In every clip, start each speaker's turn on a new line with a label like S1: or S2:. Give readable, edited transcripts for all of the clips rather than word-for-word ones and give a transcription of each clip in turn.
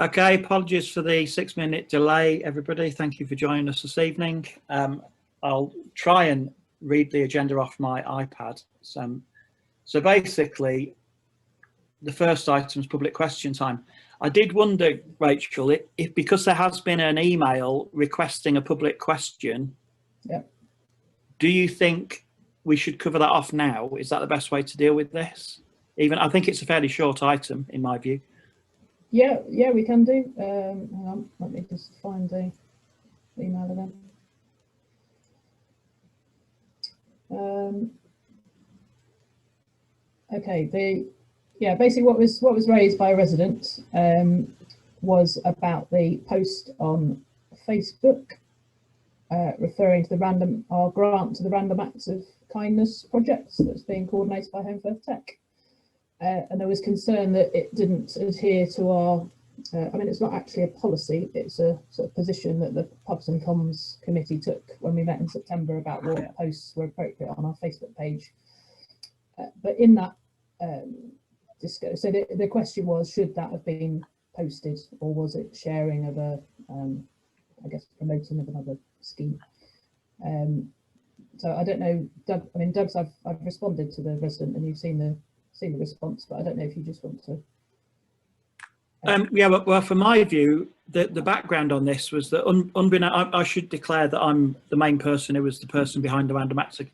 S1: Okay, apologies for the 6-minute delay, everybody. Thank you for joining us this evening. I'll try and read the agenda off my iPad. So basically, the first item is public question time. I did wonder, Rachel, if because there has been an email requesting a public question, do you think we should cover that off now? Is that the best way to deal with this? I think it's a fairly short item, in my view.
S2: Yeah, we can do. Hang on, let me just find the email again. Okay, basically what was raised by a resident was about the post on Facebook referring to our grant to the Random Acts of Kindness project that's being coordinated by Home First Tech. And there was concern that it didn't adhere to our, it's not actually a policy, it's a sort of position that the Pubs and Comms committee took when we met in September about what posts were appropriate on our Facebook page. But in that, so the question was, should that have been posted, or was it sharing of a, promoting of another scheme? So I don't know, Doug. Doug's, I've responded to the resident, and you've seen the response, but I don't know if you just want to.
S1: Well, from my view, the background on this was that I should declare that I'm the main person who was the person behind the Random Acts of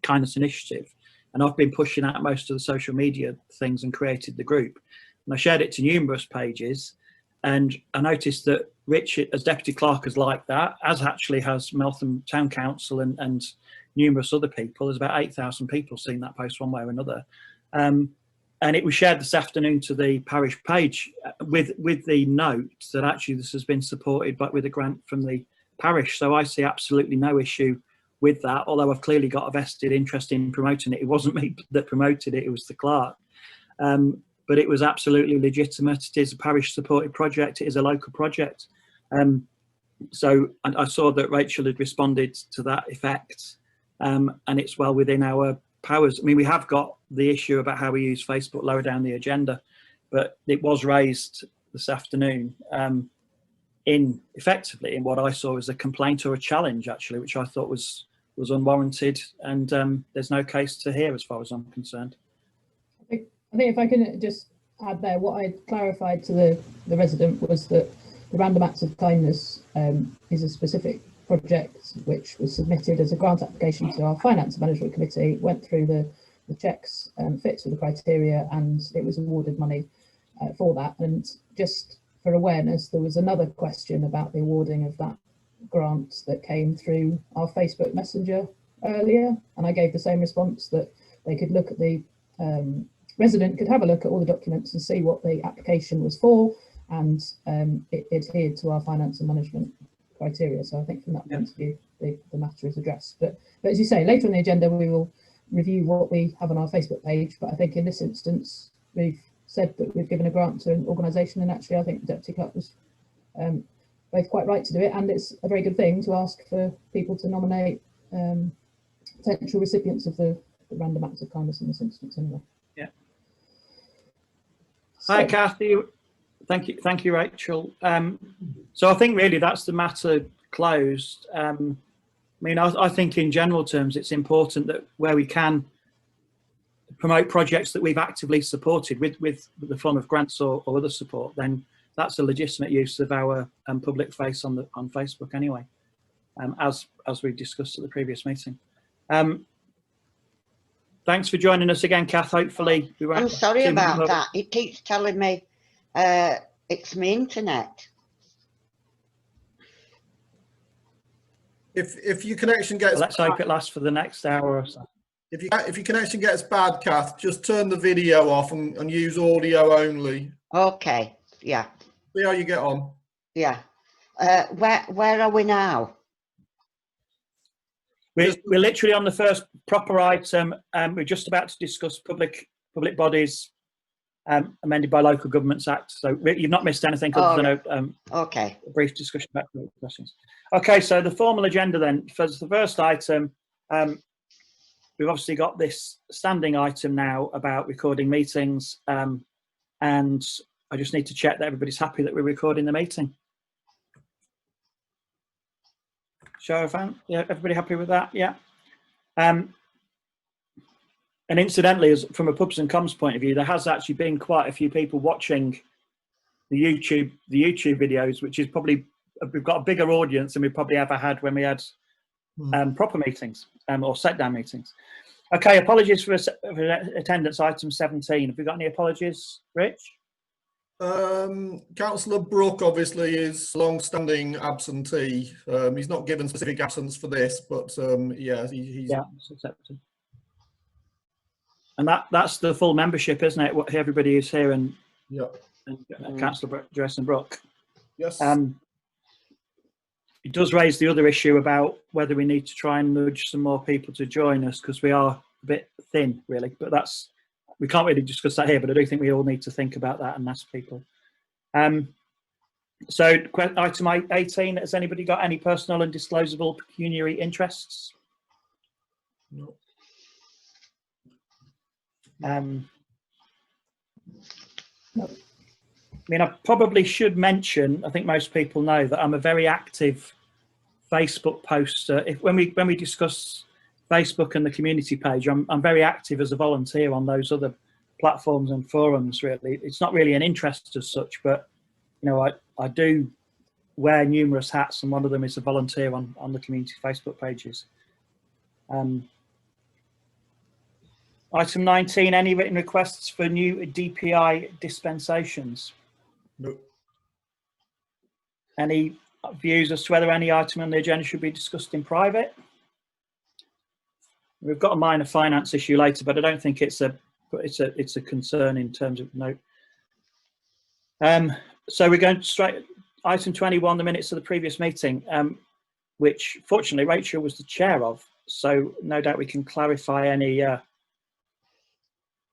S1: Kindness initiative, and I've been pushing out most of the social media things and created the group, and I shared it to numerous pages, and I noticed that Richard, as deputy clerk, has liked that, as actually has Meltham Town Council and numerous other people. There's about 8,000 people seen that post one way or another. And it was shared this afternoon to the parish page with the note that actually this has been supported with a grant from the parish. So I see absolutely no issue with that, although I've clearly got a vested interest in promoting it. It wasn't me that promoted it, it was the clerk. But it was absolutely legitimate. It is a parish supported project, it is a local project. So I saw that Rachel had responded to that effect, and it's well within our powers. We have got the issue about how we use Facebook lower down the agenda, but it was raised this afternoon effectively in what I saw as a complaint or a challenge, actually, which I thought was unwarranted, and there's no case to hear as far as I'm concerned.
S2: I think if I can just add there, what I clarified to the resident was that the Random Acts of Kindness is a specific project which was submitted as a grant application to our Finance and Management Committee, went through the checks and fits with the criteria, and it was awarded money for that. And just for awareness, there was another question about the awarding of that grant that came through our Facebook Messenger earlier, and I gave the same response, that they could look at the resident could have a look at all the documents and see what the application was for, and it adhered to our finance and management criteria. So I think from that point of view, the matter is addressed. But as you say, later on the agenda, we will review what we have on our Facebook page. But I think in this instance, we've said that we've given a grant to an organisation, and actually I think the Deputy Clerk was both quite right to do it, and it's a very good thing to ask for people to nominate potential recipients of the Random Acts of Kindness in this instance anyway.
S1: Yeah.
S2: So,
S1: hi, Kathy. Thank you, Rachel. So I think really that's the matter closed. I think in general terms, it's important that where we can promote projects that we've actively supported with the form of grants or other support, then that's a legitimate use of our public face on Facebook anyway, as we discussed at the previous meeting. Thanks for joining us again, Kath. Hopefully we won't.
S3: I'm sorry about that. It keeps telling me it's my internet.
S4: If your connection gets
S1: Let's hope it lasts for the next hour or so.
S4: If your connection gets bad, Kath, just turn the video off and use audio only.
S3: Okay. Yeah.
S4: See how you get on.
S3: Yeah. Where are we now?
S1: We're literally on the first proper item. We're just about to discuss public bodies amended by Local Governments Act. So you've not missed anything other than a brief discussion about questions. Okay, so the formal agenda then. For the first item, we've obviously got this standing item now about recording meetings, and I just need to check that everybody's happy that we're recording the meeting. Show of hands. Yeah, everybody happy with that? Yeah. And incidentally, as from a pubs and comms point of view, there has actually been quite a few people watching the YouTube videos, which is probably, we've got a bigger audience than we probably ever had when we had proper meetings or set down meetings. Okay, apologies for attendance item 17. Have we got any apologies, Rich?
S4: Councillor Brooke obviously is long-standing absentee. He's not given specific absence for this, but yeah, he's
S1: it's accepted. And that's the full membership, isn't it? What everybody is here, and Councillor Jason Brooke.
S4: Yes.
S1: It does raise the other issue about whether we need to try and nudge some more people to join us, because we are a bit thin, really. But we can't really discuss that here, but I do think we all need to think about that and ask people. So item 18, has anybody got any personal and disclosable pecuniary interests?
S4: No.
S1: No. I mean, I probably should mention, I think most people know that I'm a very active Facebook poster. When we discuss Facebook and the community page, I'm very active as a volunteer on those other platforms and forums, really. It's not really an interest as such, but you know, I do wear numerous hats, and one of them is a volunteer on the community Facebook pages. Item 19, any written requests for new DPI dispensations?
S4: No.
S1: Any views as to whether any item on the agenda should be discussed in private? We've got a minor finance issue later, but I don't think it's a concern in terms of note. So we're going straight item 21, the minutes of the previous meeting, which fortunately Rachel was the chair of. So no doubt we can clarify any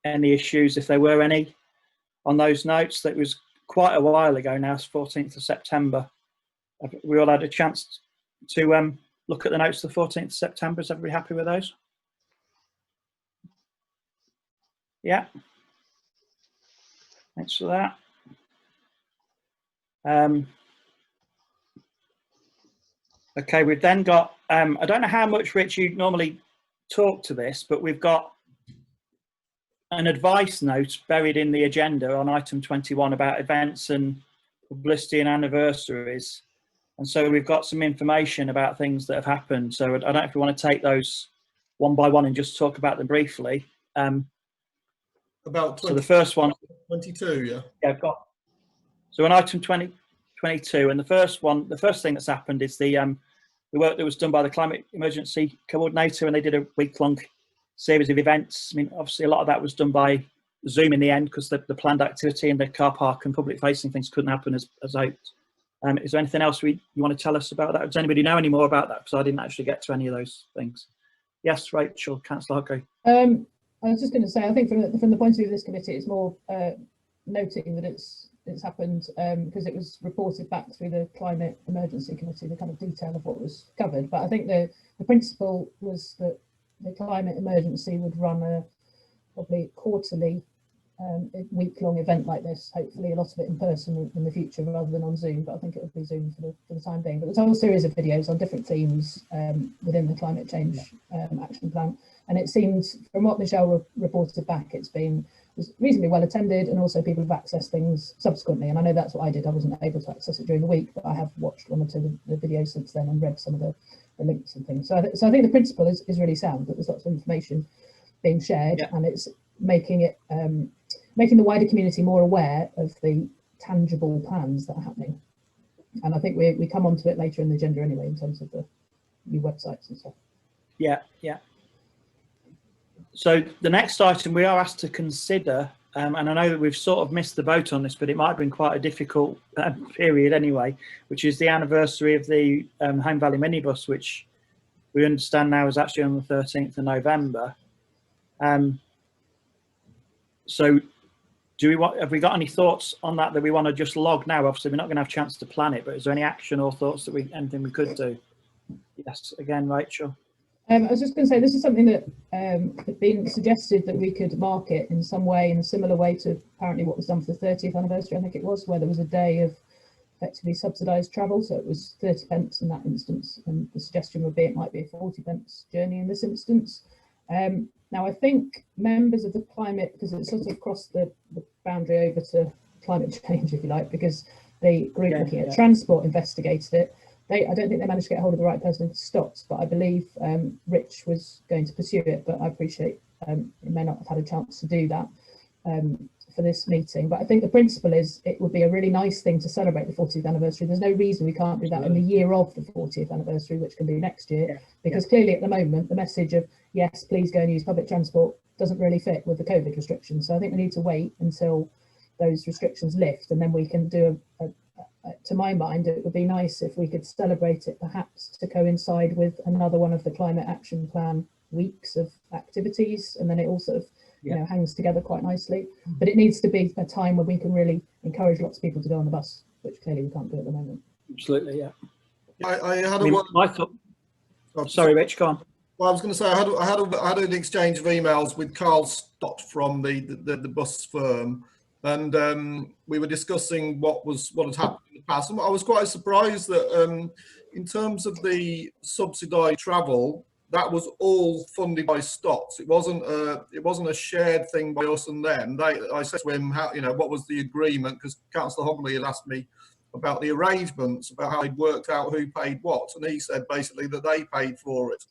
S1: issues if there were any on those notes. That was quite a while ago now, it's 14th of September. We all had a chance to look at the notes of the 14th of September. Is everybody happy with those? Yeah. Thanks for that. Okay, we've then got, I don't know how much, Rich, you normally talk to this, but we've got an advice note buried in the agenda on item 21 about events and publicity and anniversaries. And so we've got some information about things that have happened. So I don't know if we want to take those one by one and just talk about them briefly.
S4: About 20,
S1: so the first one,
S4: 22, yeah.
S1: Yeah, I've got. So on item 22, and the first thing that's happened is the work that was done by the Climate Emergency Coordinator, and they did a week-long series of events. I mean, obviously a lot of that was done by Zoom in the end, because the planned activity in the car park and public-facing things couldn't happen as hoped. Is there anything else you want to tell us about that? Does anybody know any more about that? Because I didn't actually get to any of those things. Yes, Rachel, Councillor Hockley.
S2: I was just going to say, I think from the point of view of this committee, it's more noting that it's happened because it was reported back through the Climate Emergency Committee, the kind of detail of what was covered. But I think the principle was that the climate emergency would run a probably quarterly week-long event like this, hopefully a lot of it in person in the future rather than on Zoom, but I think it would be Zoom for the time being. But there's a whole series of videos on different themes within the climate change action plan. And it seems, from what Michelle reported back, it was reasonably well attended, and also people have accessed things subsequently. And I know that's what I did. I wasn't able to access it during the week, but I have watched one or two of the videos since then and read some of the links and things. So I think the principle is really sound, that there's lots of information being shared, yeah. And it's making the wider community more aware of the tangible plans that are happening. And I think we come on to it later in the agenda anyway, in terms of the new websites and stuff.
S1: Yeah, yeah. So the next item we are asked to consider, and I know that we've sort of missed the boat on this, but it might have been quite a difficult period anyway, which is the anniversary of the Home Valley minibus, which we understand now is actually on the 13th of November. So have we got any thoughts on that we want to just log now? Obviously, we're not going to have a chance to plan it, but is there any action or thoughts that anything we could do? Yes, again, Rachel.
S2: I was just going to say, this is something that had been suggested that we could market in some way, in a similar way to apparently what was done for the 30th anniversary, I think it was, where there was a day of effectively subsidised travel. So it was 30 pence in that instance. And the suggestion would be it might be a 40 pence journey in this instance. Now, I think members of the climate, because it's sort of crossed the boundary over to climate change, if you like, because the group looking at transport investigated it. I don't think they managed to get hold of the right person in Stotts, but I believe Rich was going to pursue it, but I appreciate it may not have had a chance to do that for this meeting. But I think the principle is it would be a really nice thing to celebrate the 40th anniversary. There's no reason we can't do that in the year of the 40th anniversary, which can be next year, because clearly at the moment, the message of, yes, please go and use public transport doesn't really fit with the COVID restrictions. So I think we need to wait until those restrictions lift, and then we can do to my mind, it would be nice if we could celebrate it perhaps to coincide with another one of the Climate Action Plan weeks of activities, and then it all sort of you know, hangs together quite nicely. But it needs to be a time when we can really encourage lots of people to go on the bus, which clearly we can't do at the moment.
S1: Absolutely, yeah.
S4: I had
S1: I thought, sorry, Rich, go on.
S4: Well, I was going to say I had an exchange of emails with Carl Stott from the bus firm, and we were discussing what had happened in the past. And I was quite surprised that in terms of the subsidised travel, that was all funded by Stotts. It wasn't a shared thing by us and them. I said to him, how, you know, what was the agreement? Because Councillor Hogley had asked me about the arrangements, about how they'd worked out who paid what, and he said basically that they paid for it,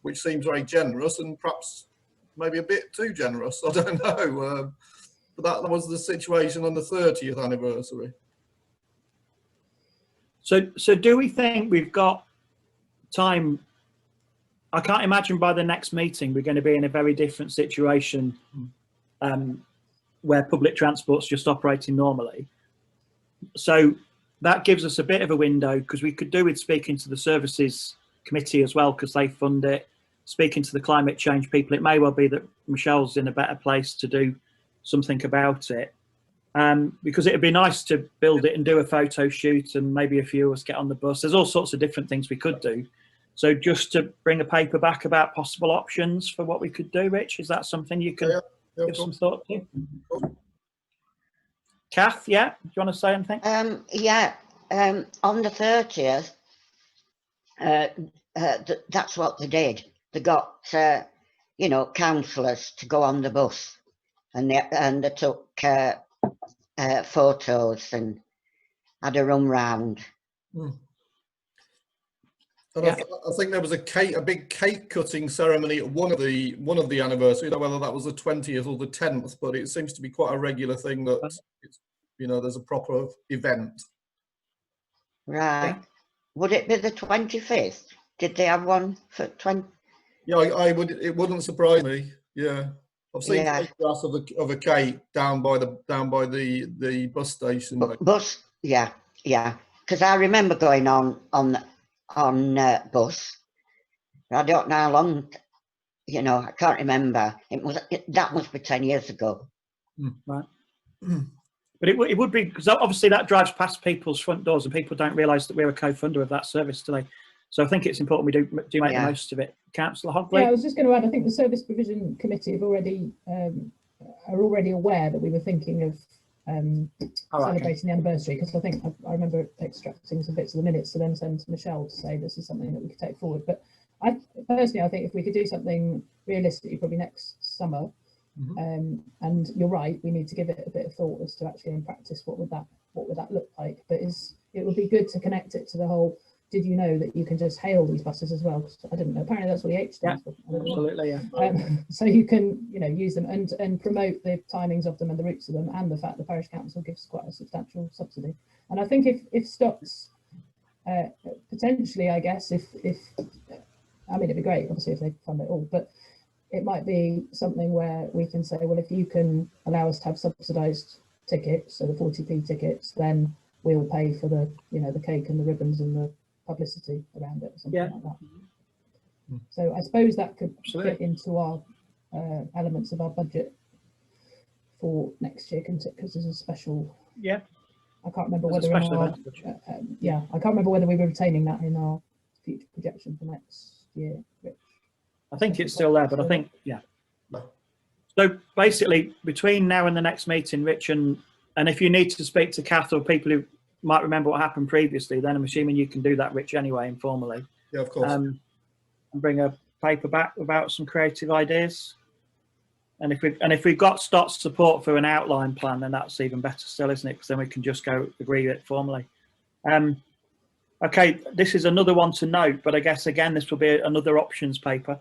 S4: which seems very generous and perhaps maybe a bit too generous. I don't know. But that was the situation on the 30th anniversary.
S1: So do we think we've got time? I can't imagine by the next meeting we're going to be in a very different situation where public transport's just operating normally. So that gives us a bit of a window, because we could do with speaking to the services committee as well, because they fund it, speaking to the climate change people. It may well be that Michelle's in a better place to do something about it, because it'd be nice to build it and do a photo shoot, and maybe a few of us get on the bus. There's all sorts of different things we could do. So just to bring a paper back about possible options for what we could do, Rich, is that something you can give some thought to? Kath, yeah, do you want to say anything?
S3: Yeah, on the 30th, that's what they did. They got, you know, councillors to go on the bus, and they took photos and had a run round.
S4: And I think there was a big cake cutting ceremony at one of the anniversaries. I don't know whether that was the 20th or the 10th, but it seems to be quite a regular thing that it's, you know, there's a proper event.
S3: Right. Yeah. Would it be the 25th? Did they have one for 20?
S4: Yeah, I would. It wouldn't surprise me. Yeah, I've seen photographs of a cake down by the bus station.
S3: Bus, yeah. Because I remember going on bus. I don't know how long. You know, I can't remember. That must be 10 years ago.
S1: Right. But it would be, because obviously that drives past people's front doors, and people don't realise that we're a co-funder of that service today. So I think it's important we do make the most of it. Councillor Hogley?
S2: Yeah, I was just going to add, I think the Service Provision Committee have already are already aware that we were thinking of celebrating the anniversary, because I think I remember extracting some bits of the minutes to then send to Michelle to say this is something that we could take forward. But I think if we could do something realistically, probably next summer, and you're right, we need to give it a bit of thought as to actually in practice what would that look like. But it would be good to connect it to the whole. Did you know that you can just hail these buses as well? Because I didn't know. Apparently that's what the H stands for.
S1: Absolutely, yeah.
S2: So you can, you know, use them and promote the timings of them and the routes of them, and the fact the parish council gives quite a substantial subsidy. And I think if Stotts potentially, I guess, if I mean, it'd be great obviously if they fund it all, but it might be something where we can say, well, if you can allow us to have subsidised tickets, so the 40p tickets, then we'll pay for the, you know, the cake and the ribbons and the publicity around it, or something like that. So I suppose that could fit into our elements of our budget for next year, because there's a special. Yeah. I can't remember whether I can't remember whether we were retaining that in our future projection for next year, Rich.
S1: I think it's still there, but I think, yeah.
S4: No.
S1: So basically, between now and the next meeting, Rich, and if you need to speak to Kath or people who might remember what happened previously, then I'm assuming you can do that, Rich, anyway, informally.
S4: Yeah, of course.
S1: And bring a paper back about some creative ideas. And if we've got Stott's support for an outline plan, then that's even better still, isn't it? Because then we can just go agree with it formally. Okay, this is another one to note, but I guess again this will be another options paper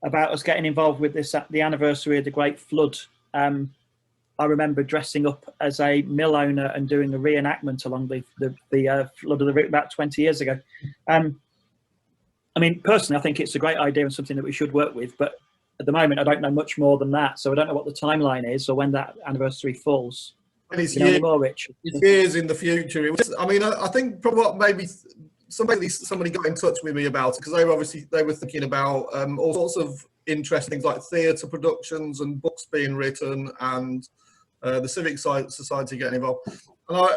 S1: about us getting involved with this at the anniversary of the Great Flood. I remember dressing up as a mill owner and doing a reenactment along the flood of the river about 20 years ago. I mean, personally, I think it's a great idea and something that we should work with, but at the moment, I don't know much more than that. So I don't know what the timeline is or when that anniversary falls.
S4: And it's
S1: You know any more, Rich?
S4: years in the future. I mean, I think probably what maybe somebody got in touch with me about it because they were thinking about all sorts of interesting things like theatre productions and books being written and the Civic Society getting involved. And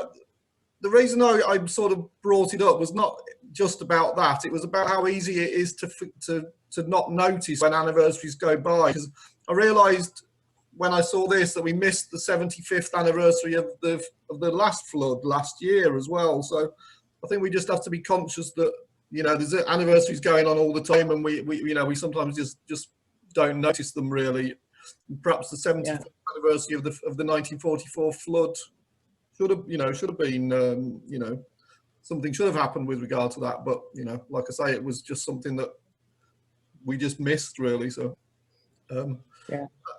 S4: the reason I sort of brought it up was not just about that. It was about how easy it is to not notice when anniversaries go by. Because I realised when I saw this that we missed the 75th anniversary of the last flood last year as well. So I think we just have to be conscious that there's anniversaries going on all the time, and we sometimes just don't notice them really. Perhaps the 75th anniversary of the 1944 flood should have been something should have happened with regard to that, but like I say, it was just something that we just missed really. So and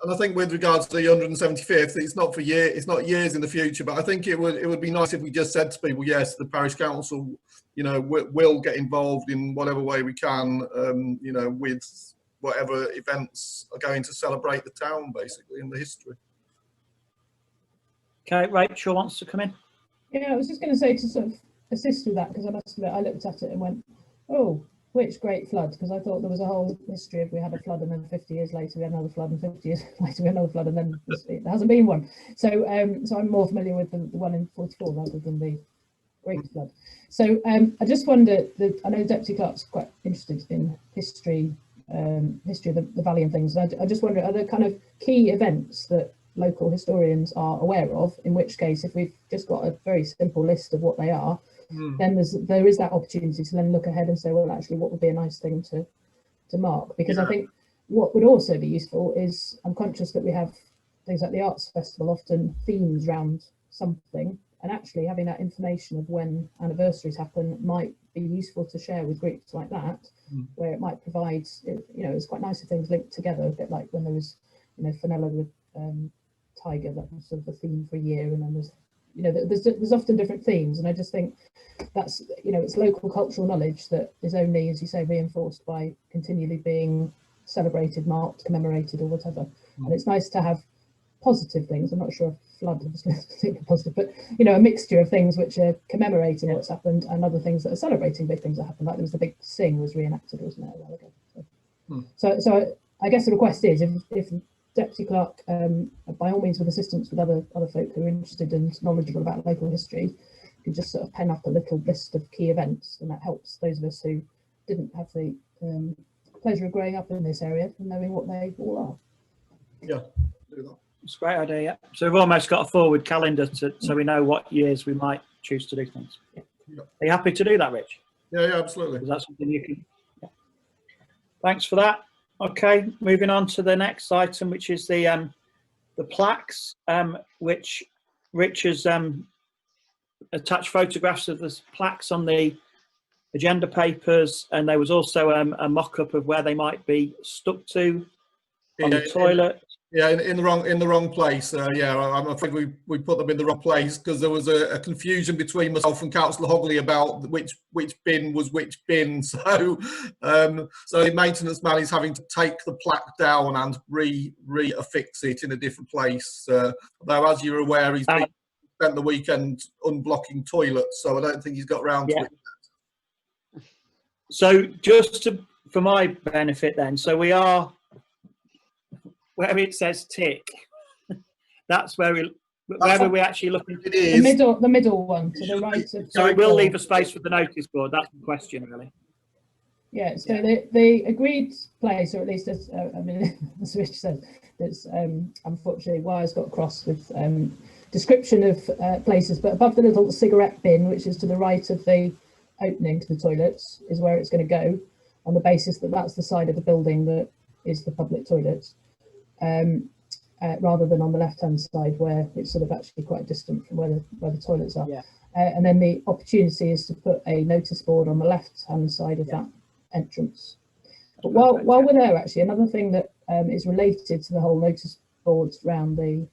S4: I think with regards to the 175th, it's not years in the future, but I think it would be nice if we just said to people, yes, the parish council will get involved in whatever way we can, with whatever events are going to celebrate the town basically in the history.
S1: Okay, Rachel wants to come in.
S2: Yeah, I was just going to say to sort of assist with that, because I must admit I looked at it and went, oh, which great flood? Because I thought there was a whole history of we had a flood and then 50 years later we had another flood and 50 years later we had another flood and then there hasn't been one. So so I'm more familiar with the one in 44 rather than the Great Flood. So I just wonder, I know Deputy Clerk's quite interested in history of the valley and things. I just wonder, are there kind of key events that local historians are aware of, in which case if we've just got a very simple list of what they are, then there is that opportunity to then look ahead and say, well, actually, what would be a nice thing to mark? Because I think what would also be useful is, I'm conscious that we have things like the Arts Festival, often themes around something, and actually having that information of when anniversaries happen might be useful to share with groups like that, where it might provide, it's quite nice if things linked together, a bit like when there was, Fenella with Tiger, that was sort of a theme for a year, and then there's often different themes, and I just think that's it's local cultural knowledge that is only, as you say, reinforced by continually being celebrated, marked, commemorated, or whatever. And it's nice to have positive things. I'm not sure if flood obviously is particularly positive, but a mixture of things which are commemorating what's happened and other things that are celebrating big things that happened. Like there was the big Sing was reenacted, wasn't it, a while ago? So I guess the request is if Deputy Clerk, by all means with assistance with other folk who are interested and knowledgeable about local history, could just sort of pen up a little list of key events, and that helps those of us who didn't have the pleasure of growing up in this area and knowing what they all are.
S4: Yeah, do that.
S1: It's a great idea, yeah. So we've almost got a forward calendar so we know what years we might choose to do things.
S4: Yeah.
S1: Are you happy to do that, Rich?
S4: Yeah, absolutely.
S1: Is that something you can? Yeah. Thanks for that. Okay, moving on to the next item, which is the plaques, which Rich has attached photographs of the plaques on the agenda papers, and there was also a mock-up of where they might be stuck to on the toilet.
S4: In the wrong place. I'm afraid we put them in the wrong place because there was a confusion between myself and Councillor Hogley about which bin was which bin. So so the maintenance man is having to take the plaque down and re-affix it in a different place. Though, as you're aware, he's spent the weekend unblocking toilets, so I don't think he's got round to it.
S1: So just for my benefit then, so we are, where it says tick, that's where we're actually looking.
S4: It is.
S2: The middle one to the right of.
S1: So it will leave a space for the notice board. That's the question, really.
S2: Yeah, so the agreed place, or at least as I mean, as Rich said, that's unfortunately wires got crossed with description of places, but above the little cigarette bin, which is to the right of the opening to the toilets, is where it's going to go, on the basis that that's the side of the building that is the public toilets, rather than on the left-hand side where it's sort of actually quite distant from where the toilets are.
S1: Yeah.
S2: And then the opportunity is to put a notice board on the left-hand side of that entrance. But while we're there, actually, another thing that is related to the whole notice boards around the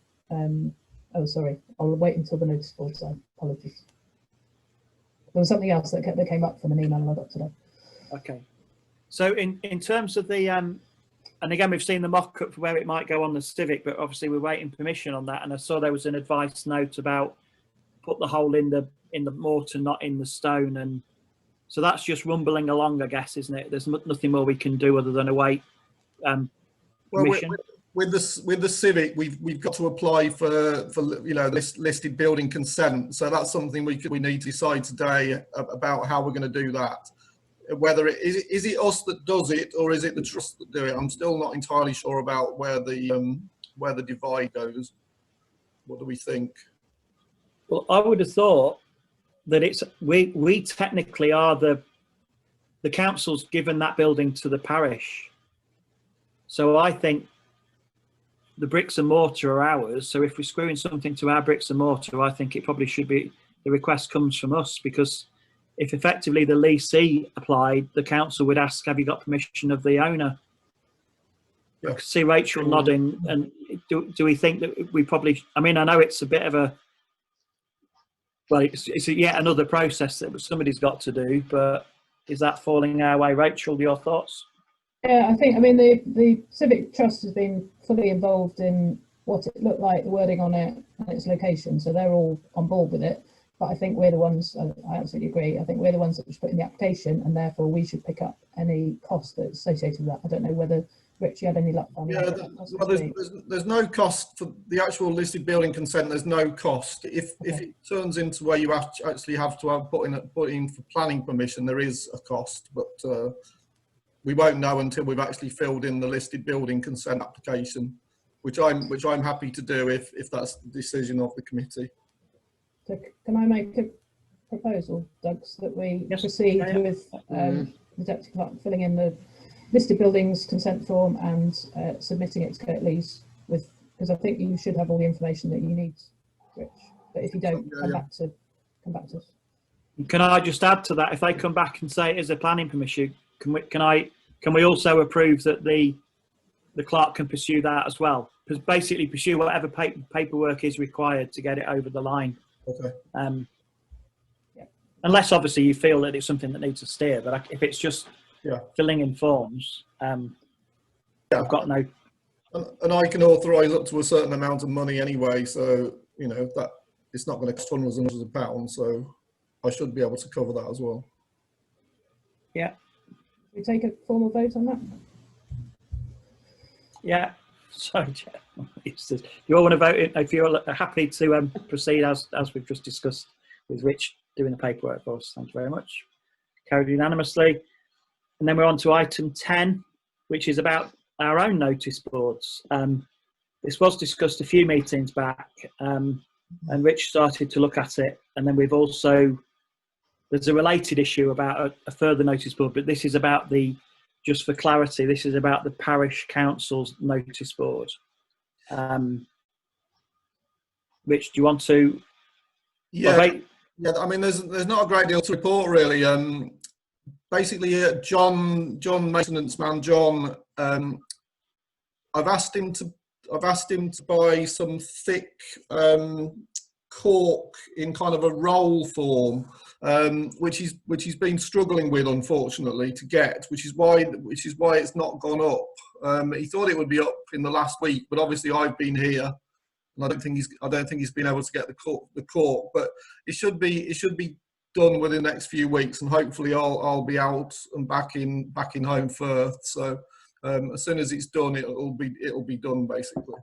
S2: oh, sorry, I'll wait until the notice boards are. Apologies. There was something else that came up from an email I got today.
S1: Okay. So in terms of the and again, we've seen the mock-up for where it might go on the Civic, but obviously we're waiting permission on that. And I saw there was an advice note about put the hole in the mortar, not in the stone, and so that's just rumbling along, I guess, isn't it? There's nothing more we can do other than await permission.
S4: Well, with the Civic, we've got to apply for listed building consent. So that's something we need to decide today about how we're going to do that. Whether is it us that does it, or is it the trust that do it? I'm still not entirely sure about where the divide goes. What do we think?
S1: Well, I would have thought that it's we technically are the council's given that building to the parish, so I think the bricks and mortar are ours. So if we're screwing something to our bricks and mortar, I think it probably should be the request comes from us, because if effectively the leasee applied, the council would ask, have you got permission of the owner?
S4: Yeah.
S1: I can see Rachel nodding. And do we think that we probably, I mean, I know it's a bit of a, well, it's yet another process that somebody's got to do, but is that falling our way? Rachel, your thoughts?
S2: Yeah, I think, I mean, the Civic Trust has been fully involved in what it looked like, the wording on it and its location, so they're all on board with it. But I think we're the ones, I absolutely agree, I think we're the ones that should put in the application, and therefore we should pick up any cost that's associated with that. I don't know whether, Rich, you had any luck on that?
S4: Yeah, well, there's no cost for the actual listed building consent. There's no cost. If it turns into where you actually have to put in for planning permission, there is a cost, but we won't know until we've actually filled in the listed building consent application, which I'm happy to do if that's the decision of the committee.
S2: So can I make a proposal, Doug, so that we proceed with the Deputy Clerk filling in the listed buildings consent form and submitting it to Kurt Lees with, because I think you should have all the information that you need, Rich. But if you don't, come back to us.
S1: Can I just add to that? If they come back and say it is a planning permission, can we also approve that the clerk can pursue that as well? Because basically pursue whatever paperwork is required to get it over the line.
S4: Okay.
S1: Unless obviously you feel that it's something that needs to steer, but if it's just filling in forms, I've got no.
S4: And I can authorise up to a certain amount of money anyway, so you know that it's not going to cost hundreds and hundreds of pounds, so I should be able to cover that as well.
S1: Yeah.
S2: We take a formal vote on that.
S1: Yeah. Sorry, you all want to vote if you're happy to proceed as we've just discussed with Rich doing the paperwork for us. Thank you very much. Carried unanimously. And then we're on to item 10, which is about our own notice boards. This was discussed a few meetings back, and Rich started to look at it. And then we've also, there's a related issue about a further notice board, but this is about just for clarity, this is about the parish council's notice board. Rich, do you want to?
S4: Yeah, I mean, there's not a great deal to report really. Basically, John, maintenance man John, I've asked him to buy some thick cork in kind of a roll form, which he's been struggling with, unfortunately, to get, which is why it's not gone up. He thought it would be up in the last week, but obviously I've been here, and I don't think he's been able to get the cork, but it should be done within the next few weeks, and hopefully I'll be out and back in home first. So as soon as it's done, it'll be done basically.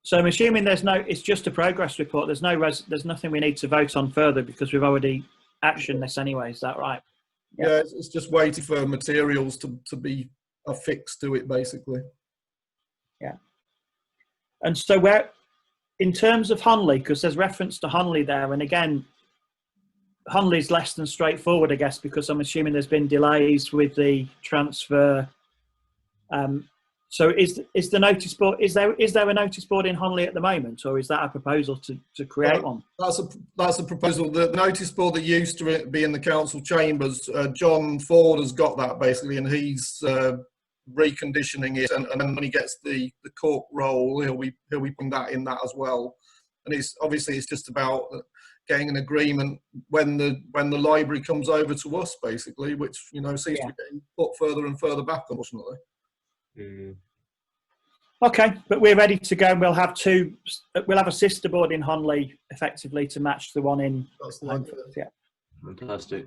S1: So I'm assuming it's just a progress report. There's nothing we need to vote on further because we've already action this anyway. Is that right?
S4: Yeah, it's just waiting for materials to be affixed to it, basically.
S1: And so where, in terms of Honley, because there's reference to Honley there, and again, Honley's less than straightforward, I guess, because I'm assuming there's been delays with the transfer. So is the notice board, is there a notice board in Honley at the moment, or is that a proposal to create one?
S4: That's a proposal. The notice board that used to be in the council chambers, John Ford has got that basically, and he's reconditioning it, and then when he gets the cork roll, he'll be putting that in that as well. And it's just about getting an agreement when the library comes over to us, basically, which seems to be getting put further and further back, unfortunately.
S1: Okay, but we're ready to go. We'll have a sister board in Honley, effectively, to match the one in.
S4: That's the one.
S1: Yeah.
S5: Fantastic.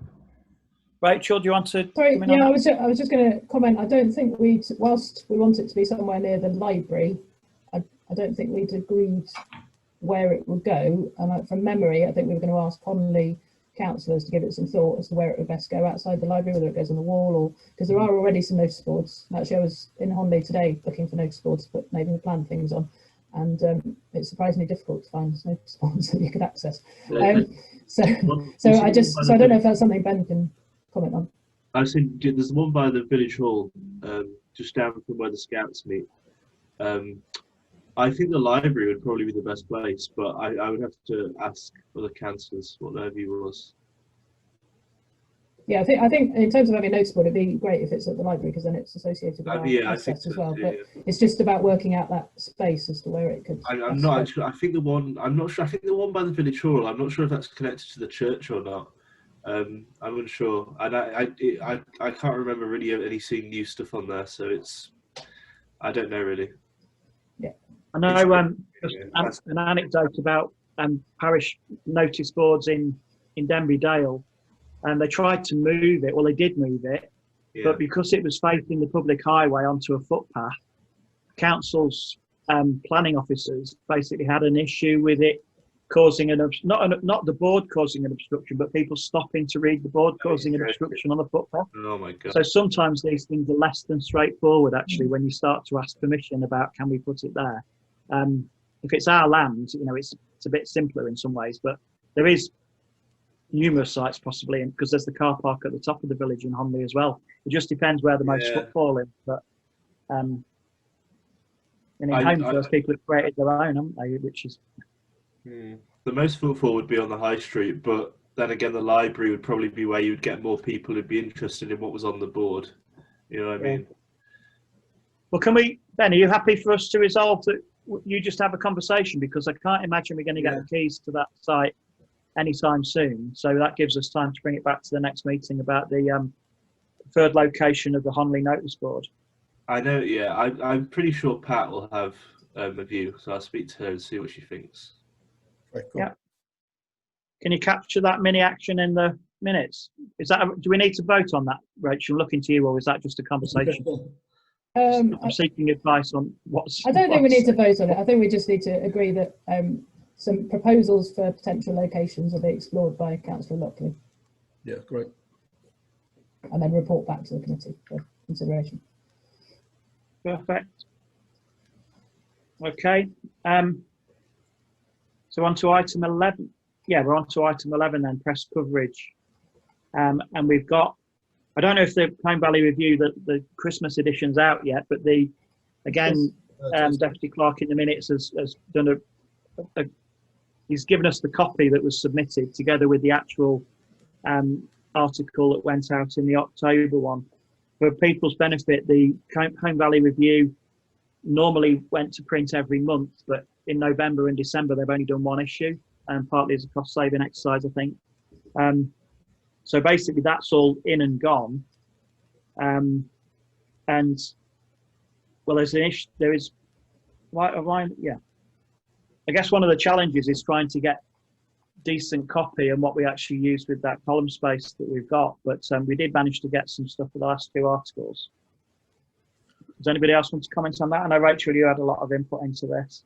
S1: Rachel, do you want to?
S2: Sorry, yeah, I was just going to comment. I don't think whilst we want it to be somewhere near the library, I don't think we'd agreed where it would go. And from memory, I think we were going to ask Honley councillors to give it some thought as to where it would best go outside the library, whether it goes on the wall or because there are already some notice boards. Actually, I was in Honley today looking for notice boards to put maybe the plan things on, and it's surprisingly difficult to find notice boards that you could access. So I don't know if that's something Ben can comment on.
S5: I've seen there's one by the village hall, just down from where the scouts meet. I think the library would probably be the best place, but I would have to ask other councillors what their view was. Yeah,
S2: I think in terms of having a notice board, it'd be great if it's at the library because then it's associated with our access as well. But it's just about working out that space as to where it could.
S5: I'm not actually. I think the one. I'm not sure. I think the one by the village hall. I'm not sure if that's connected to the church or not. I'm unsure, and I can't remember really any seeing new stuff on there. So I don't know really.
S2: Yeah.
S1: I know just an anecdote about parish notice boards in Denby Dale, and they tried to move it. Well, they did move it, but because it was facing the public highway onto a footpath, council's planning officers basically had an issue with it causing not the board causing an obstruction, but people stopping to read the board causing an obstruction on the footpath.
S5: Oh my God.
S1: So sometimes these things are less than straightforward, actually, when you start to ask permission about can we put it there. If it's our land, it's a bit simpler in some ways, but there is numerous sites possibly, because there's the car park at the top of the village in Honley as well. It just depends where the most footfall is, but and in Home First, people have created their own, haven't they? Which is
S5: the most footfall would be on the high street, but then again, the library would probably be where you'd get more people who'd be interested in what was on the board. You know what I mean?
S1: Well, Ben, are you happy for us to resolve that you just have a conversation, because I can't imagine we're going to get the keys to that site anytime soon. So that gives us time to bring it back to the next meeting about the third location of the Honley notice board.
S5: I know, I'm pretty sure Pat will have a view, so I'll speak to her and see what she thinks.
S4: Very cool.
S1: Yeah. Can you capture that mini action in the minutes? Do we need to vote on that, Rachel? I'm looking to you, or is that just a conversation? I'm seeking advice on what's.
S2: I don't think we need to vote on it. I think we just need to agree that some proposals for potential locations will be explored by Councillor Lockley.
S4: Yeah, great.
S2: And then report back to the committee for consideration.
S1: Perfect. Okay. So on to item 11. Yeah, we're on to item 11 then, press coverage. And we've got, I don't know if the Home Valley Review, the Christmas edition's out yet, but Deputy Clerk in the minutes has done he's given us the copy that was submitted together with the actual article that went out in the October one. For people's benefit, the Home Valley Review normally went to print every month, but in November and December they've only done one issue, and partly as a cost saving exercise, I think. So basically that's all in and gone. And well, there's an issue. There is, yeah. I guess one of the challenges is trying to get decent copy and what we actually use with that column space that we've got. But we did manage to get some stuff for the last two articles. Does anybody else want to comment on that? I know, Rachel, you had a lot of input into this.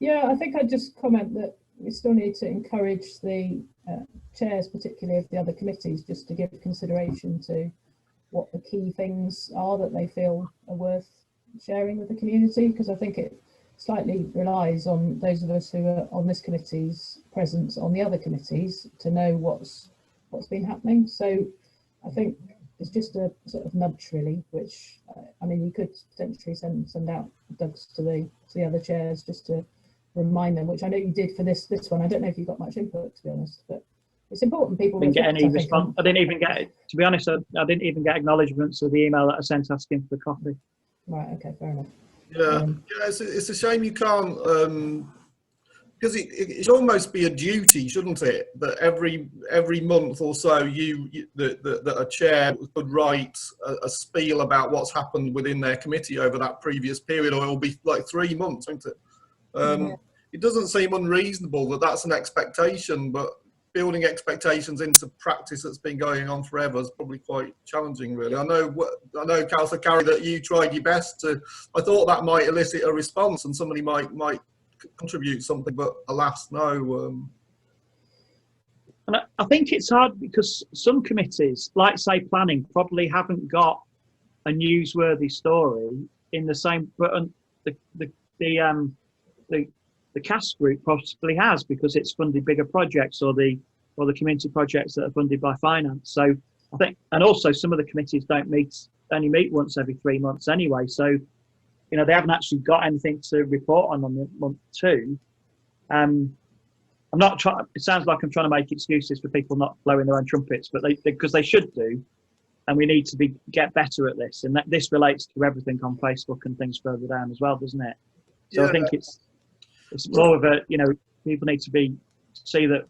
S2: Yeah, I think I'd just comment that we still need to encourage the chairs, particularly of the other committees, just to give consideration to what the key things are that they feel are worth sharing with the community, because I think it slightly relies on those of us who are on this committee's presence on the other committees to know what's been happening. So I think it's just a sort of nudge, really, which I mean, you could potentially send out Doug's to the other chairs just to remind them, which I know you did for this one. I don't know if you got much input, to be honest, but it's important people
S1: Didn't get
S2: reflect,
S1: any response. I didn't even get, to be honest, I didn't even get acknowledgements of the email that I sent asking for coffee.
S2: Right, okay, fair enough.
S4: Yeah, it's a shame you can't, because it should almost be a duty, shouldn't it? That every month or so, that a chair could write a spiel about what's happened within their committee over that previous period, or it'll be like 3 months, won't it? It doesn't seem unreasonable that that's an expectation, but building expectations into practice that's been going on forever is probably quite challenging, really. I know, Councillor Carey, that you tried your best to. I thought that might elicit a response and somebody might contribute something, but alas, no.
S1: And I think it's hard because some committees, like say planning, probably haven't got a newsworthy story in the same. But the CAS group possibly has, because it's funded bigger projects or the community projects that are funded by finance. So I think, and also some of the committees only meet once every 3 months anyway. So, you know, they haven't actually got anything to report on the month 2. I'm not trying. It sounds like I'm trying to make excuses for people not blowing their own trumpets, but because they should do, and we need to get better at this. And this relates to everything on Facebook and things further down as well, doesn't it? So yeah. I think it's more of a, you know, people need to see that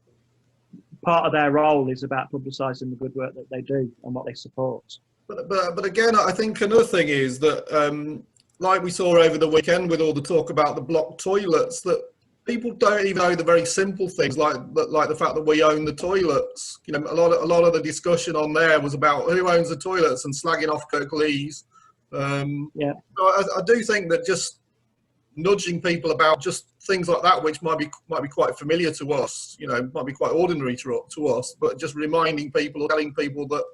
S1: part of their role is about publicising the good work that they do and what they support.
S4: But again, I think another thing is that, like we saw over the weekend with all the talk about the blocked toilets, that people don't even know the very simple things, like the fact that we own the toilets. You know, a lot of the discussion on there was about who owns the toilets and slagging off Kirklees.
S1: Yeah.
S4: So I do think that just nudging people about just things like that, which might be quite familiar to us, you know, might be quite ordinary to us, but just reminding people or telling people that,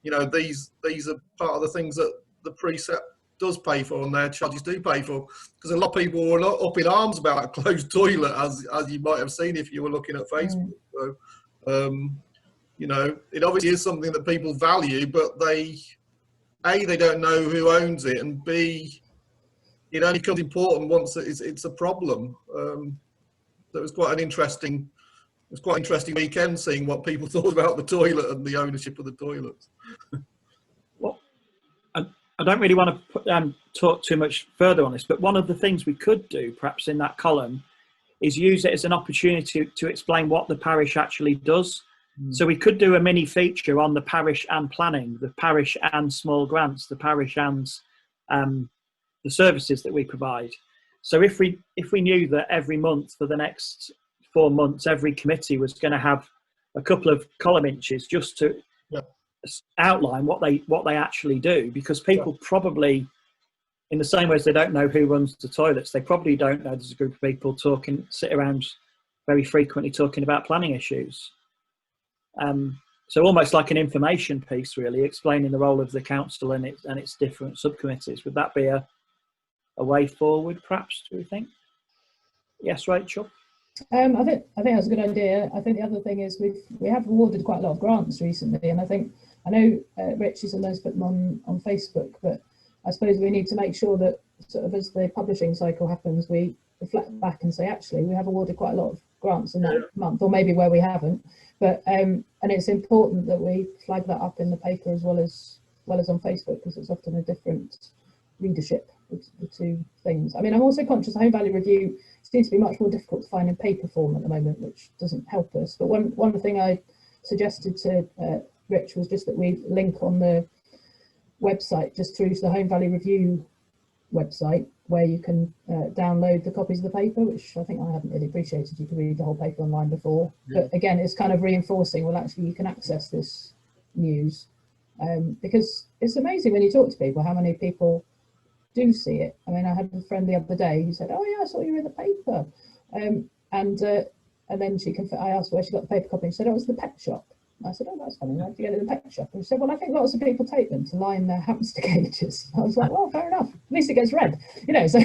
S4: you know, these are part of the things that the precept does pay for and their charges do pay for. Because a lot of people were up in arms about a closed toilet, as you might have seen if you were looking at Facebook. So, you know, it obviously is something that people value, but they don't know who owns it, and B, it only becomes important once it's a problem. So it was quite an interesting weekend seeing what people thought about the toilet and the ownership of the toilets.
S1: Well, I don't really want to talk too much further on this, but one of the things we could do, perhaps in that column, is use it as an opportunity to explain what the parish actually does. So we could do a mini feature on the parish and planning, the parish and small grants, the parish and the services that we provide. So if we knew that every month for the next 4 months, every committee was going to have a couple of column inches just to outline what they actually do, because people probably, in the same way as they don't know who runs the toilets, they probably don't know there's a group of people sit around very frequently talking about planning issues. So almost like an information piece, really, explaining the role of the council and its different subcommittees. Would that be a way forward, perhaps, do we think? Yes, Rachel?
S2: I think that's a good idea. I think the other thing is we have awarded quite a lot of grants recently, and I know Rich is allowed to put them on Facebook, but I suppose we need to make sure that sort of as the publishing cycle happens, we reflect back and say, actually, we have awarded quite a lot of grants in that month, or maybe where we haven't. But and it's important that we flag that up in the paper as well as on Facebook, because it's often a different readership, the two things. I mean, I'm also conscious Home Value Review seems to be much more difficult to find in paper form at the moment, which doesn't help us. But one thing I suggested to Rich was just that we link on the website just through to the Home Value Review website, where you can download the copies of the paper, which I think I hadn't really appreciated. You could read the whole paper online before, but again, it's kind of reinforcing, well, actually you can access this news, because it's amazing when you talk to people how many people do see it. I mean, I had a friend the other day who said, oh yeah, I saw you in the paper, and And then I asked where she got the paper copy, and she said, oh, it was the pet shop. I said, oh, that's funny, where did you get it in the pet shop? And she said, well, I think lots of people take them to line their hamster cages. I was like, well, fair enough, at least it gets read, you know. So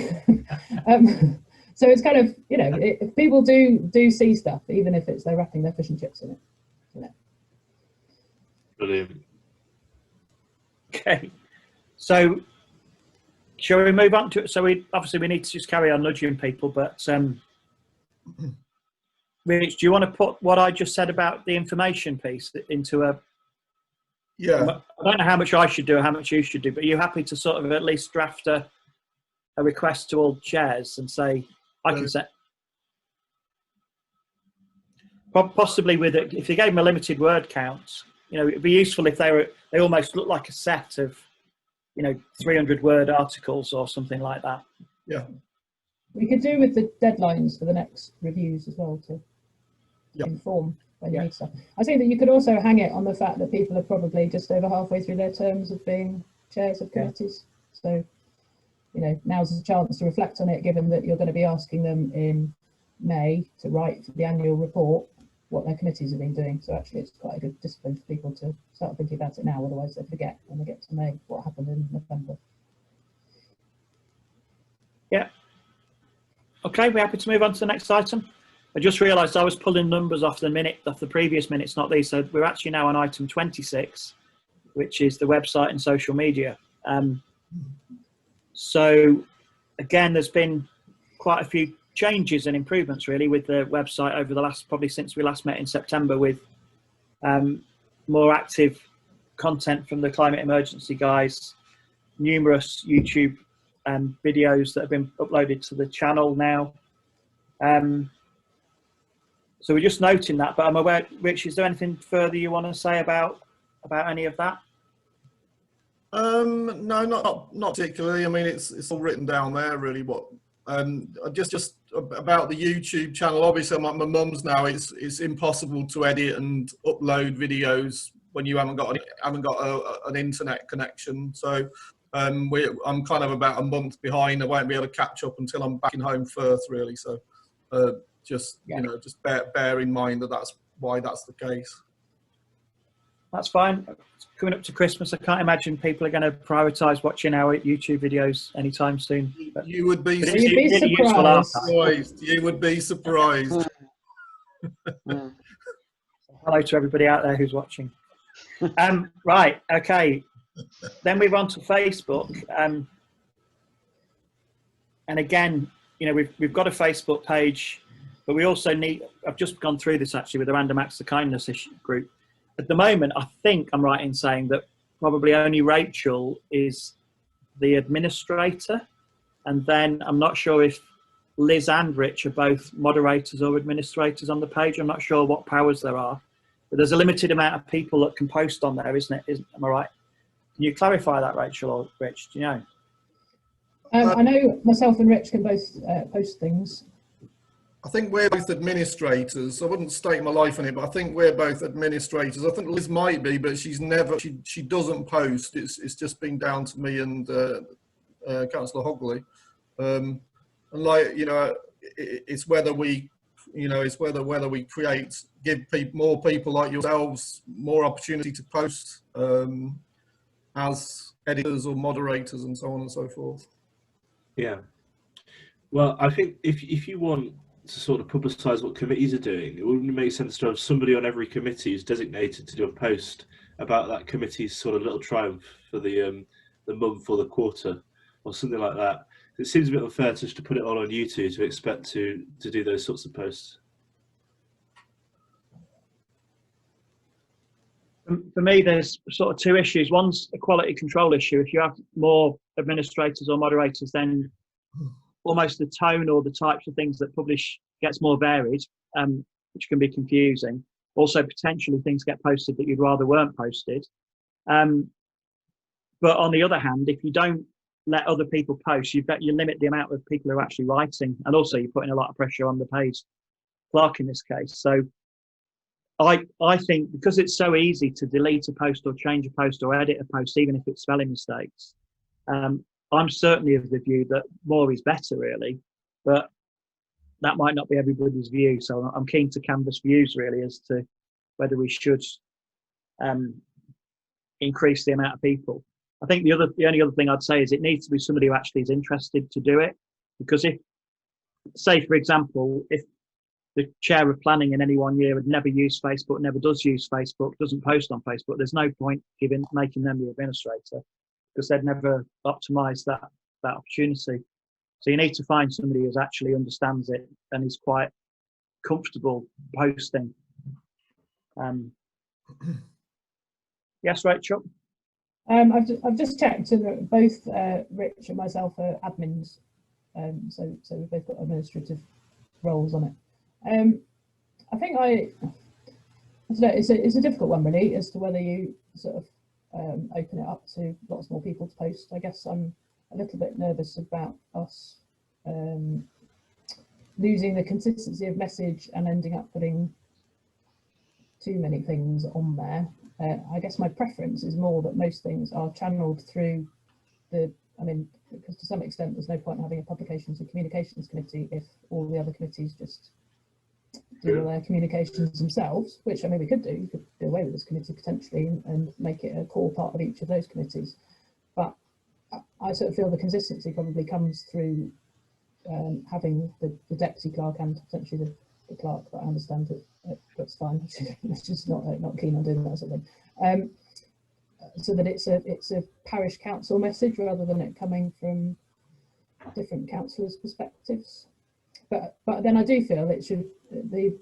S2: so it's kind of, you know, if people do see stuff, even if it's they're wrapping their fish and chips in it, you know.
S5: Brilliant.
S1: Okay, so shall we move on to it? So we need to just carry on nudging people, but Rich, do you want to put what I just said about the information piece into a?
S4: Yeah.
S1: I don't know how much I should do or how much you should do, but are you happy to sort of at least draft a request to all chairs and say I can set? Possibly with it, if you gave them a limited word count, you know, it'd be useful if they almost look like a set of, you know, 300-word articles or something like that.
S4: Yeah.
S2: We could do with the deadlines for the next reviews as well to inform when you need stuff. I think that you could also hang it on the fact that people are probably just over halfway through their terms of being chairs of committees. So, you know, now's a chance to reflect on it, given that you're going to be asking them in May to write for the annual report what their committees have been doing. So actually it's quite a good discipline for people to start thinking about it now, otherwise they forget when they get to May what happened in November.
S1: Yeah. Okay, we're happy to move on to the next item. I just realised I was pulling numbers off the previous minutes, not these. So we're actually now on item 26, which is the website and social media. So again, there's been quite a few changes and improvements really with the website over the last, probably since we last met in September, with more active content from the climate emergency guys, numerous YouTube videos that have been uploaded to the channel now. So we're just noting that, but I'm aware, Rich, is there anything further you want to say about any of that?
S4: No, not particularly. I mean, it's all written down there really. What just about the YouTube channel. Obviously, my mum's now. It's impossible to edit and upload videos when you haven't got an internet connection. So I'm kind of about a month behind. I won't be able to catch up until I'm back in home first, really. So just bear in mind that's why that's the case.
S1: That's fine. It's coming up to Christmas. I can't imagine people are going to prioritise watching our YouTube videos anytime soon. But
S4: You would be
S2: surprised.
S4: You would be surprised.
S1: Hello to everybody out there who's watching. Right, okay. Then move on to Facebook. And again, you know, we've got a Facebook page, but we also need, I've just gone through this actually with the Random Acts of Kindness group. At the moment, I think I'm right in saying that probably only Rachel is the administrator. And then I'm not sure if Liz and Rich are both moderators or administrators on the page. I'm not sure what powers there are. But there's a limited amount of people that can post on there, isn't it? Am I right? Can you clarify that, Rachel or Rich? Do you know?
S2: I know myself and Rich can both post things.
S4: I think we're both administrators. I wouldn't stake my life on it, but I think we're both administrators. I think Liz might be, but she's never. She doesn't post. It's just been down to me and Councillor Hogley. And like, you know, it's whether we, you know, it's whether we give more people like yourselves more opportunity to post as editors or moderators and so on and so forth.
S5: Yeah. Well, I think if you want to sort of publicise what committees are doing, it wouldn't make sense to have somebody on every committee who's designated to do a post about that committee's sort of little triumph for the month or the quarter or something like that. It seems a bit unfair just to put it all on YouTube to expect to do those sorts of posts.
S1: For me, there's sort of two issues. One's a quality control issue. If you have more administrators or moderators, then almost the tone or the types of things that publish gets more varied, which can be confusing. Also, potentially things get posted that you'd rather weren't posted. But on the other hand, if you don't let other people post, you limit the amount of people who are actually writing, and also you're putting a lot of pressure on the page clerk in this case. So I think because it's so easy to delete a post or change a post or edit a post, even if it's spelling mistakes, I'm certainly of the view that more is better, really. But that might not be everybody's view. So I'm keen to canvass views really as to whether we should increase the amount of people. I think the only other thing I'd say is it needs to be somebody who actually is interested to do it. Because if, say for example, if the chair of planning in any one year had never used Facebook, never does use Facebook, doesn't post on Facebook, there's no point making them the administrator, because they'd never optimise that opportunity. So you need to find somebody who actually understands it and is quite comfortable posting. Yes, Rachel?
S2: I've just checked, and both Rich and myself are admins, so we've both got administrative roles on it. I think I don't know, it's a difficult one really, as to whether you sort of open it up to lots more people to post. I guess I'm a little bit nervous about us losing the consistency of message and ending up putting too many things on there. I guess my preference is more that most things are channeled through because to some extent there's no point in having a publications and communications committee if all the other committees just do all their communications themselves, which we could do. You could do away with this committee potentially and make it a core part of each of those committees. But I sort of feel the consistency probably comes through having the deputy clerk and potentially the clerk, but I understand that's fine. It's just not keen on doing that sort of thing. So that it's a parish council message rather than it coming from different councillors' perspectives. But then I do feel it should the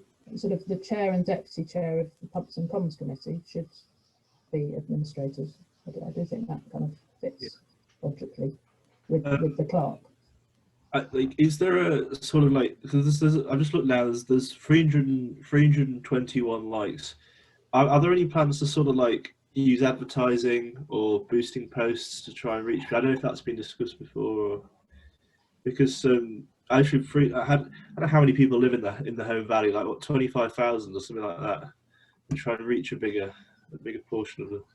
S2: chair and deputy chair of the Pubs and Commons Committee should be administrators. I do think that kind of fits logically with the clerk.
S5: Is there a sort of because I just looked now, there's 321 likes. Are there any plans to sort of use advertising or boosting posts to try and reach? I don't know if that's been discussed before, because I don't know how many people live in the Home Valley, 25,000 or something like that, and try and reach a bigger portion of them.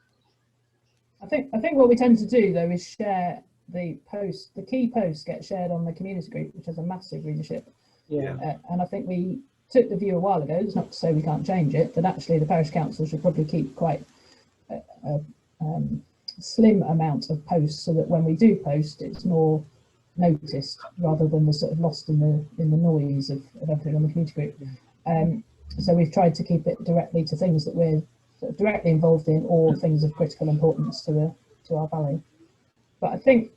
S2: I think what we tend to do though is share the post. The key posts get shared on the community group, which has a massive readership.
S1: Yeah.
S2: And I think we took the view a while ago, it's not to say we can't change it, that actually the parish council should probably keep quite a slim amount of posts, so that when we do post, it's more noticed rather than the sort of lost in the noise of everything on the community group. So we've tried to keep it directly to things that we're sort of directly involved in, or things of critical importance to our valley. But I think,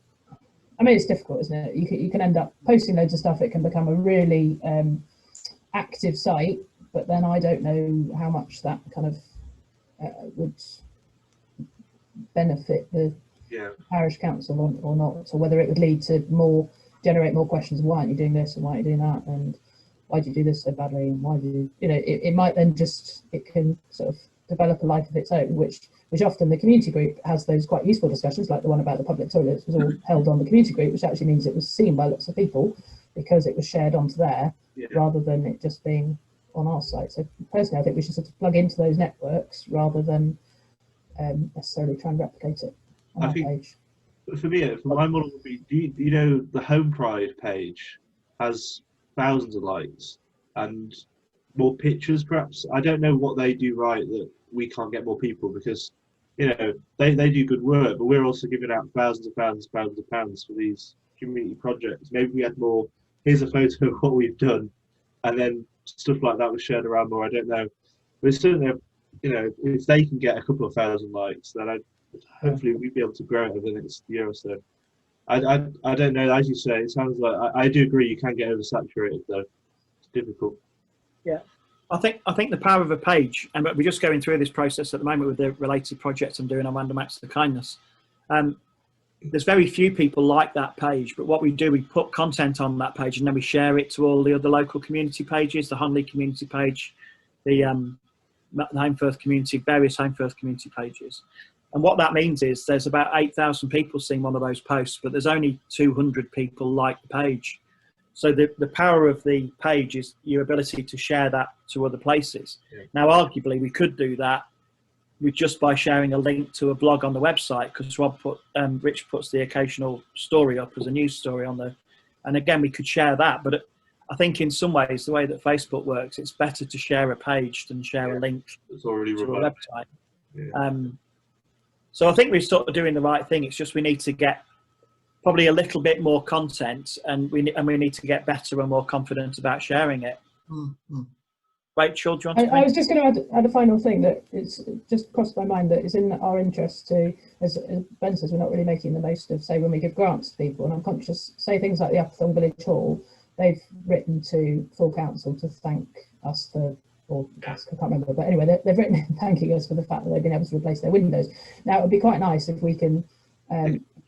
S2: it's difficult, isn't it? You can end up posting loads of stuff. It can become a really active site, but then I don't know how much that kind of would benefit the parish council or not, or whether it would lead to generate more questions of why aren't you doing this and why aren't you doing that, and why do you do this so badly, and why do you it might then it can sort of develop a life of its own, which often the community group has those quite useful discussions, like the one about the public toilets was all held on the community group, which actually means it was seen by lots of people because it was shared onto there rather than it just being on our site. So personally, I think we should sort of plug into those networks rather than necessarily try and replicate it on our page.
S5: For me, my model would be, the Home Pride page has thousands of likes and more pictures perhaps. I don't know what they do right that we can't get more people, because they do good work, but we're also giving out thousands of pounds for these community projects. Maybe we had more, here's a photo of what we've done, and then stuff like that was shared around more. I don't know, but certainly if they can get a couple of thousand likes, then hopefully we'd be able to grow it over the next year or so. I don't know, as you say, it sounds like I do agree you can get oversaturated though. It's difficult.
S1: Yeah, I think the power of a page, and we're just going through this process at the moment with the related projects I'm doing on Random Acts of Kindness. There's very few people like that page, but what we do, we put content on that page and then we share it to all the other local community pages, the Honley community page, the Holmfirth community, various Holmfirth community pages. And what that means is there's about 8,000 people seeing one of those posts, but there's only 200 people like the page. So the power of the page is your ability to share that to other places. Yeah. Now, arguably, we could do that with just by sharing a link to a blog on the website, because Rich puts the occasional story up as a news story on and again, we could share that. But I think in some ways, the way that Facebook works, it's better to share a page than share a link
S5: It's already
S1: to a
S5: remote.
S1: website.
S5: Yeah.
S1: So I think we're sort of doing the right thing. It's just we need to get probably a little bit more content, and we need to get better and more confident about sharing it.
S4: Mm.
S1: Rachel, do you want to?
S2: I was just going to add a final thing that it's just crossed my mind that it's in our interest to, as Ben says, we're not really making the most of, say, when we give grants to people, and I'm conscious, say things like the Upperthorne Village Hall, they've written to full council to thank us for, or I can't remember, but anyway, they've written thanking us for the fact that they've been able to replace their windows. Now, it would be quite nice if we can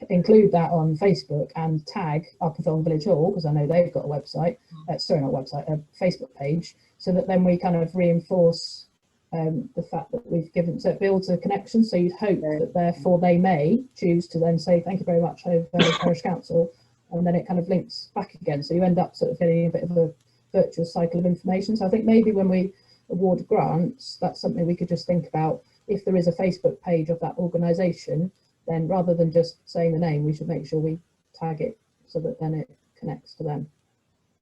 S2: include that on Facebook and tag Upperthorne Village Hall, because I know they've got a website, sorry, not website, a Facebook page, so that then we kind of reinforce the fact that we've given, so it builds a connection. So you'd hope that therefore they may choose to then say thank you very much, Hove Valley Parish Council, and then it kind of links back again. So you end up sort of getting a bit of a virtuous cycle of information. So I think maybe when we award grants, that's something we could just think about. If there is a Facebook page of that organisation, then rather than just saying the name, we should make sure we tag it so that then it connects to them.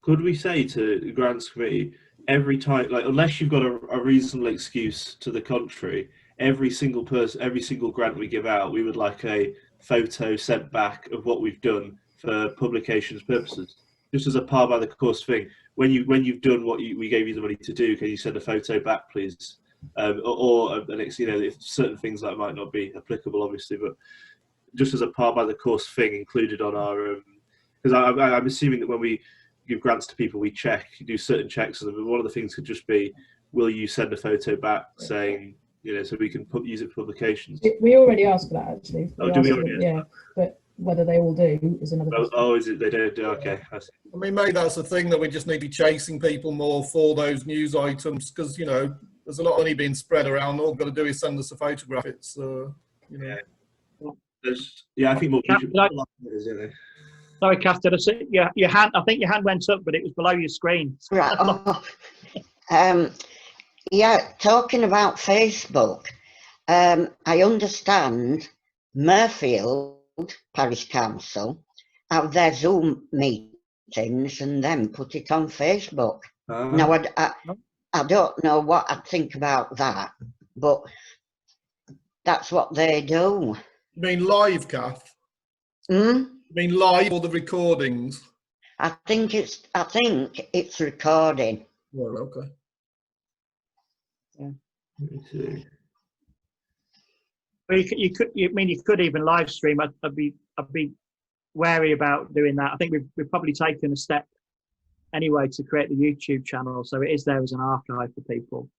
S5: Could we say to the grants committee, every time, like, unless you've got a reasonable excuse to the contrary, every single person, every single grant we give out, we would like a photo sent back of what we've done for publications purposes, just as a par by the course thing. When you've done what we gave you the money to do, can you send a photo back, please? Or you know, if certain things that might not be applicable, obviously, but just as a par by the course thing included on our, because I'm assuming that when we give grants to people, we do certain checks, and one of the things could just be, will you send a photo back saying, you know, so we can use it for publications.
S2: We already asked for that, actually.
S5: Oh, do we already?
S2: Yeah, but whether they all do is another question.
S5: Oh, is it? They don't do. Okay, I see.
S4: I mean, maybe that's the thing, that we just need to be chasing people more for those news items, because, you know, there's a lot of money being spread around. All we've got to do is send us a photograph. It's, you know.
S5: Yeah, I think more people.
S1: Sorry, Kath, did I see your hand? I think your hand went up, but it was below your screen.
S3: Right. Yeah, talking about Facebook, I understand Murfield Parish Council have their Zoom meetings and then put it on Facebook. Now, I don't know what I think about that, but that's what they do.
S4: You mean live, Kath?
S3: Hmm?
S4: You mean live or the recordings?
S3: I think it's recording.
S4: Well, okay.
S1: Yeah.
S5: Let me see.
S1: Well, you could even live stream. I'd be wary about doing that. I think we've probably taken a step anyway to create the YouTube channel, so it is there as an archive for people.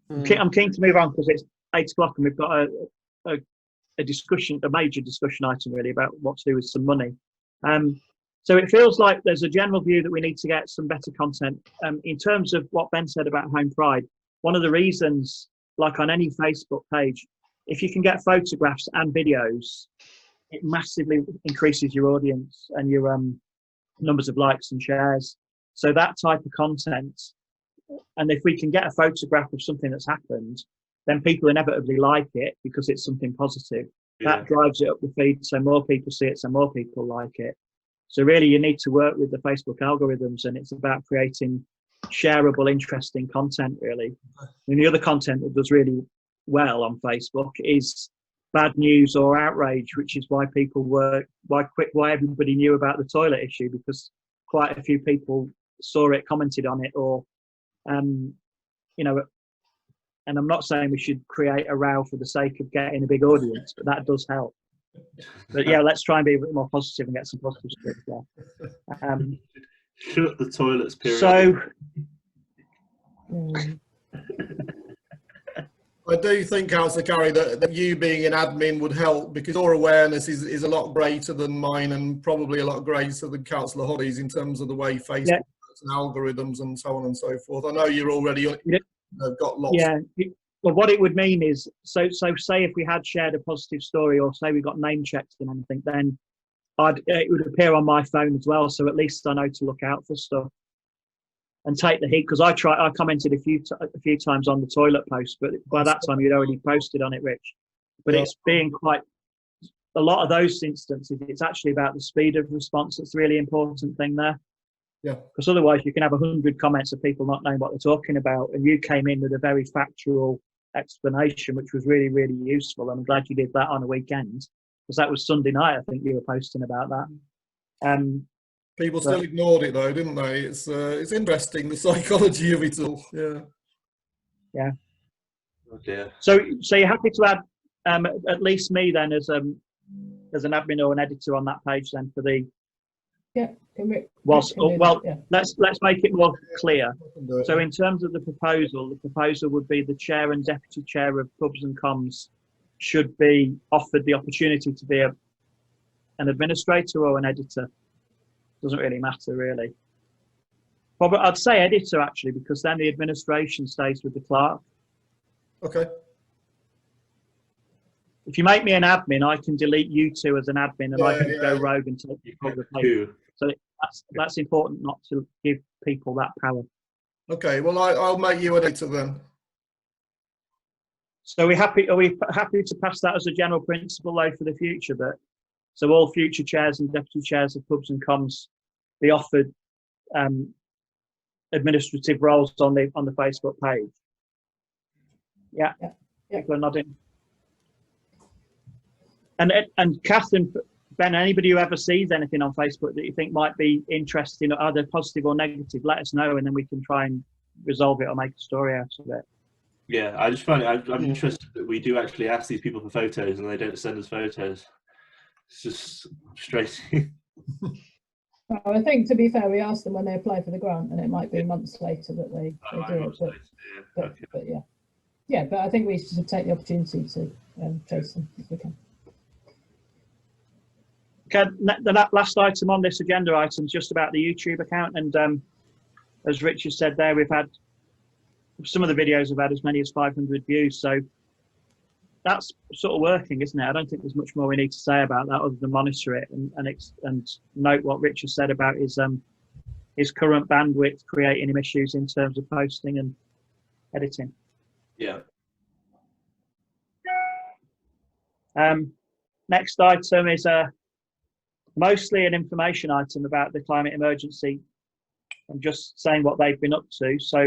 S1: I'm keen to move on because it's 8 o'clock and we've got a discussion, a major discussion item really about what to do with some money. So it feels like there's a general view that we need to get some better content. In terms of what Ben said about Home Pride, one of the reasons, like on any Facebook page, if you can get photographs and videos, it massively increases your audience and your numbers of likes and shares. So that type of content, and if we can get a photograph of something that's happened, then people inevitably like it because it's something positive.
S5: Yeah.
S1: That drives it up the feed, so more people see it, so more people like it. So really you need to work with the Facebook algorithms, and it's about creating shareable, interesting content really. And the other content that does really well on Facebook is bad news or outrage, which is why people why everybody knew about the toilet issue, because quite a few people saw it, commented on it, or you know, and I'm not saying we should create a row for the sake of getting a big audience, but that does help. But yeah, let's try and be a bit more positive and get some positive stuff there.
S5: Shut the toilets, period.
S1: So
S4: I do think, Councillor Carey, that you being an admin would help, because your awareness is a lot greater than mine, and probably a lot greater than Councillor Hoddy's in terms of the way Facebook works and algorithms and so on and so forth. I know you're already got lots.
S1: Yeah, well, what it would mean is, so say if we had shared a positive story, or say we got name checked and anything, then it would appear on my phone as well. So at least I know to look out for stuff and take the heat, because I commented a few times on the toilet post, but by that time you'd already posted on it, Rich. But it's being quite a lot of those instances. It's actually about the speed of response that's the really important thing there.
S4: Yeah.
S1: Because otherwise you can have 100 comments of people not knowing what they're talking about. And you came in with a very factual explanation, which was really, really useful. I'm glad you did that on a weekend, because that was Sunday night, I think you were posting about that.
S4: People still ignored it though, didn't they? It's interesting, the psychology of it all. Yeah.
S1: Yeah.
S5: Oh dear.
S1: So you're happy to add at least me then as an admin or an editor on that page then for the
S2: Yeah. Can we,
S1: whilst
S2: can do that,
S1: well
S2: yeah.
S1: let's make it more clear.
S4: I can do it.
S1: So in terms of the proposal would be the chair and deputy chair of pubs and comms should be offered the opportunity to be an administrator or an editor. Doesn't really matter really. Probably I'd say editor actually, because then the administration stays with the clerk.
S4: Okay.
S1: If you make me an admin, I can delete you two as an admin, and I can go rogue and take
S5: You
S1: control of the page.
S5: two.
S1: So that's important, not to give people that power.
S4: Okay. Well, I'll make you an editor then.
S1: So are we happy to pass that as a general principle though for the future, that so all future chairs and deputy chairs of pubs and comms be offered administrative roles on the Facebook page? Yeah. People are nodding. And Catherine, Ben, anybody who ever sees anything on Facebook that you think might be interesting, either positive or negative, let us know, and then we can try and resolve it or make a story out of it.
S5: Yeah, I just find it, I'm interested that we do actually ask these people for photos and they don't send us photos. It's just frustrating.
S2: Well, I think, to be fair, we asked them when they apply for the grant, and it might be months later that they do it. But yeah, but I think we should take the opportunity to chase them if we can.
S1: Okay, the last item on this agenda item is just about the YouTube account, and as Richard said there, we've had some of the videos have had as many as 500 views, so that's sort of working, isn't it? I don't think there's much more we need to say about that other than monitor it and note what Richard said about his current bandwidth creating him issues in terms of posting and editing.
S5: Yeah.
S1: Next item is mostly an information item about the climate emergency and just saying what they've been up to. So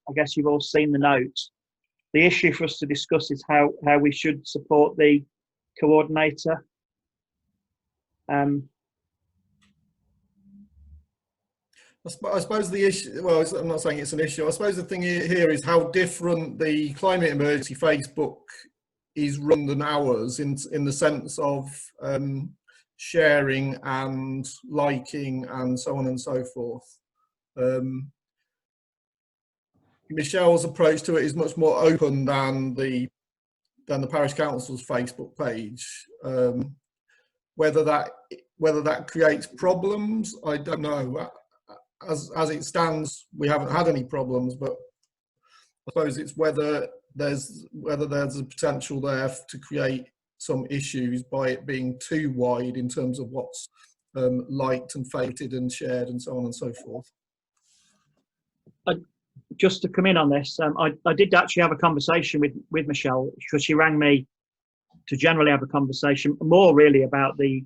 S1: I guess you've all seen the note. The issue for us to discuss is how we should support the coordinator.
S4: I suppose the issue, well, I'm not saying it's an issue. I suppose the thing here is how different the climate emergency Facebook is run than ours in the sense of sharing and liking and so on and so forth. Michelle's approach to it is much more open than the parish council's Facebook page. Whether that creates problems, I don't know. As it stands, we haven't had any problems, but I suppose it's whether there's a potential there to create some issues by it being too wide in terms of what's liked and favoured and shared and so on and so forth.
S1: Just to come in on this, I did actually have a conversation with Michelle, because she rang me to generally have a conversation more really about the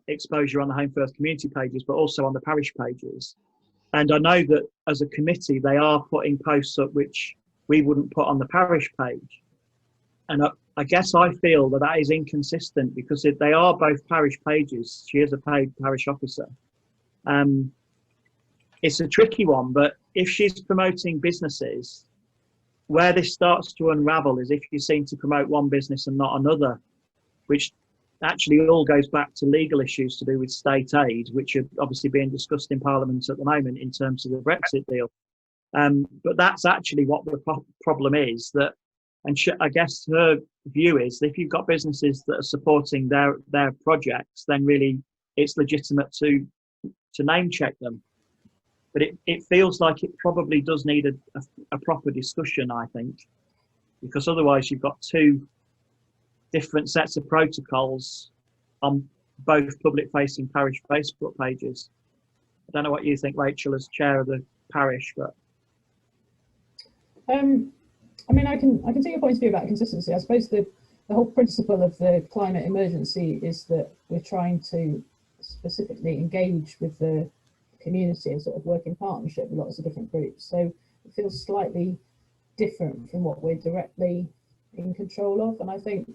S1: exposure on the Home First community pages, but also on the parish pages. And I know that as a committee, they are putting posts up which we wouldn't put on the parish page. And I guess I feel that is inconsistent, because if they are both parish pages, she is a paid parish officer. It's a tricky one, but if she's promoting businesses, where this starts to unravel is if you seem to promote one business and not another, which actually all goes back to legal issues to do with state aid, which are obviously being discussed in Parliament at the moment in terms of the Brexit deal. But that's actually what the problem is. That, and I guess her view is that if you've got businesses that are supporting their projects, then really it's legitimate to name check them. But it feels like it probably does need a proper discussion, I think, because otherwise you've got two different sets of protocols on both public-facing parish Facebook pages. I don't know what you think, Rachel, as chair of the parish, but
S2: I mean, I can see your point of view about consistency. I suppose the whole principle of the climate emergency is that we're trying to specifically engage with the community and sort of work in partnership with lots of different groups. So it feels slightly different from what we're directly in control of. And I think,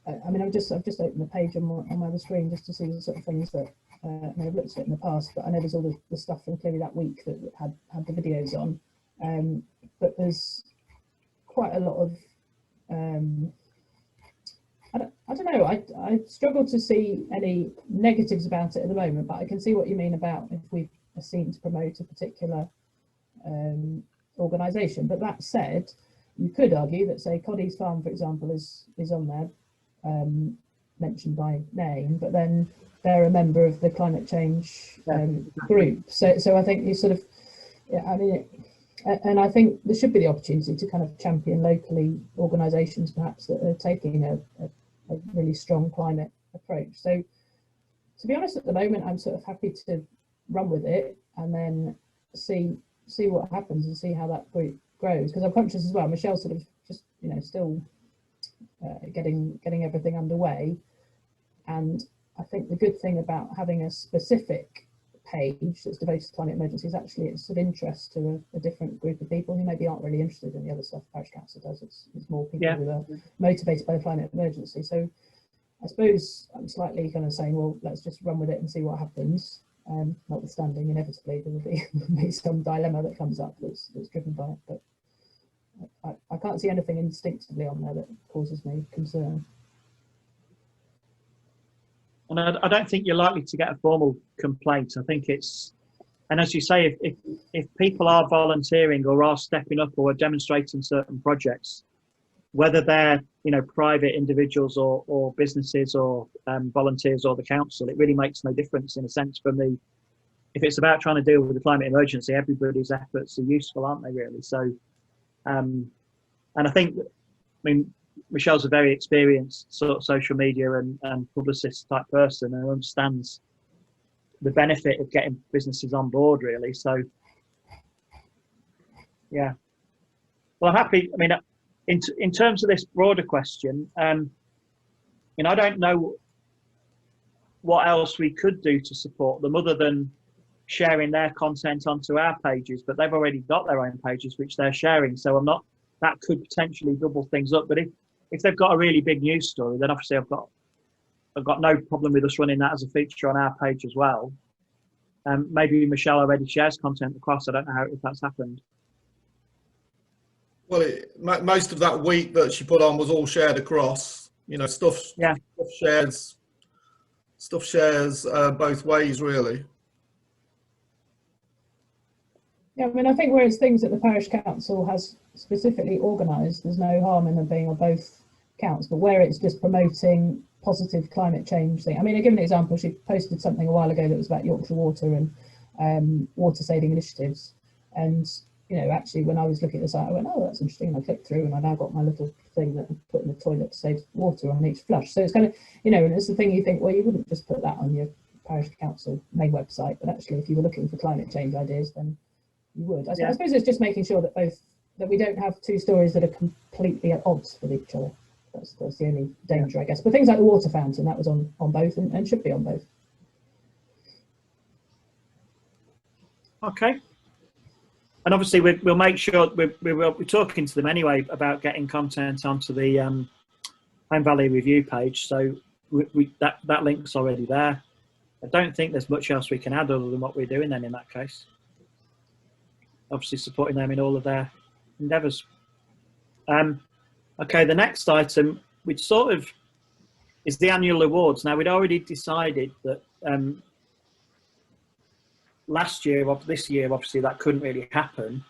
S2: I mean, I've just opened the page on my screen just to see the sort of things that I may have looked at in the past, but I know there's all the stuff from clearly that week that had the videos on. But there's quite a lot of, I don't know, I struggle to see any negatives about it at the moment, but I can see what you mean about if we are seen to promote a particular organisation. But that said, you could argue that, say, Coddy's Farm, for example, is on there, mentioned by name, but then they're a member of the climate change group. So I think you sort of, I mean, and I think there should be the opportunity to kind of champion locally organisations perhaps that are taking a really strong climate approach. So to be honest, at the moment, I'm sort of happy to run with it and then see what happens and see how that group grows. Because I'm conscious as well, Michelle's sort of just, you know, still getting everything underway. And I think the good thing about having a specific page that's devoted to climate emergency is actually it's of interest to a different group of people who maybe aren't really interested in the other stuff Parish Council does. It's more people who are motivated by the climate emergency. So I suppose I'm slightly kind of saying, well, let's just run with it and see what happens. Notwithstanding, inevitably there will be some dilemma that comes up that's driven by it. But I can't see anything instinctively on there that causes me concern.
S1: And I don't think you're likely to get a formal complaint. I think it's, and as you say, if people are volunteering or are stepping up or are demonstrating certain projects, whether they're, you know, private individuals or businesses or volunteers or the council, it really makes no difference in a sense from the, if it's about trying to deal with the climate emergency, everybody's efforts are useful, aren't they, really? So, and I think, I mean, Michelle's a very experienced sort of social media and publicist type person and understands the benefit of getting businesses on board, really. So, yeah. Well, I'm happy. I mean, in terms of this broader question, you know, I don't know what else we could do to support them other than sharing their content onto our pages, but they've already got their own pages which they're sharing. So I'm not, that could potentially double things up. But if they've got a really big news story, then obviously I've got no problem with us running that as a feature on our page as well. Maybe Michelle already shares content across. I don't know if that's happened.
S4: Well, most of that week that she put on was all shared across. You know, stuff shares both ways, really.
S2: Yeah, I mean, I think where it's things that the Parish Council has specifically organised, there's no harm in them being on both counts, but where it's just promoting positive climate change thing. I mean, I give an example. She posted something a while ago that was about Yorkshire Water and water saving initiatives. And, you know, actually when I was looking at the site, I went, oh, that's interesting. And I clicked through and I now got my little thing that I put in the toilet to save water on each flush. So it's kind of, you know, and it's the thing you think, well, you wouldn't just put that on your Parish Council main website, but actually if you were looking for climate change ideas, then you would. I suppose it's just making sure that we don't have two stories that are completely at odds with each other. That's the only danger, I guess. But things like the water fountain, that was on both and should be on both.
S1: Okay. And obviously we'll make sure we're talking to them anyway about getting content onto the Home Valley Review page. So that link's already there. I don't think there's much else we can add other than what we're doing then in that case. Obviously supporting them in all of their endeavours. Okay, the next item, which sort of is the annual awards. Now, we'd already decided that last year, or this year, obviously that couldn't really happen.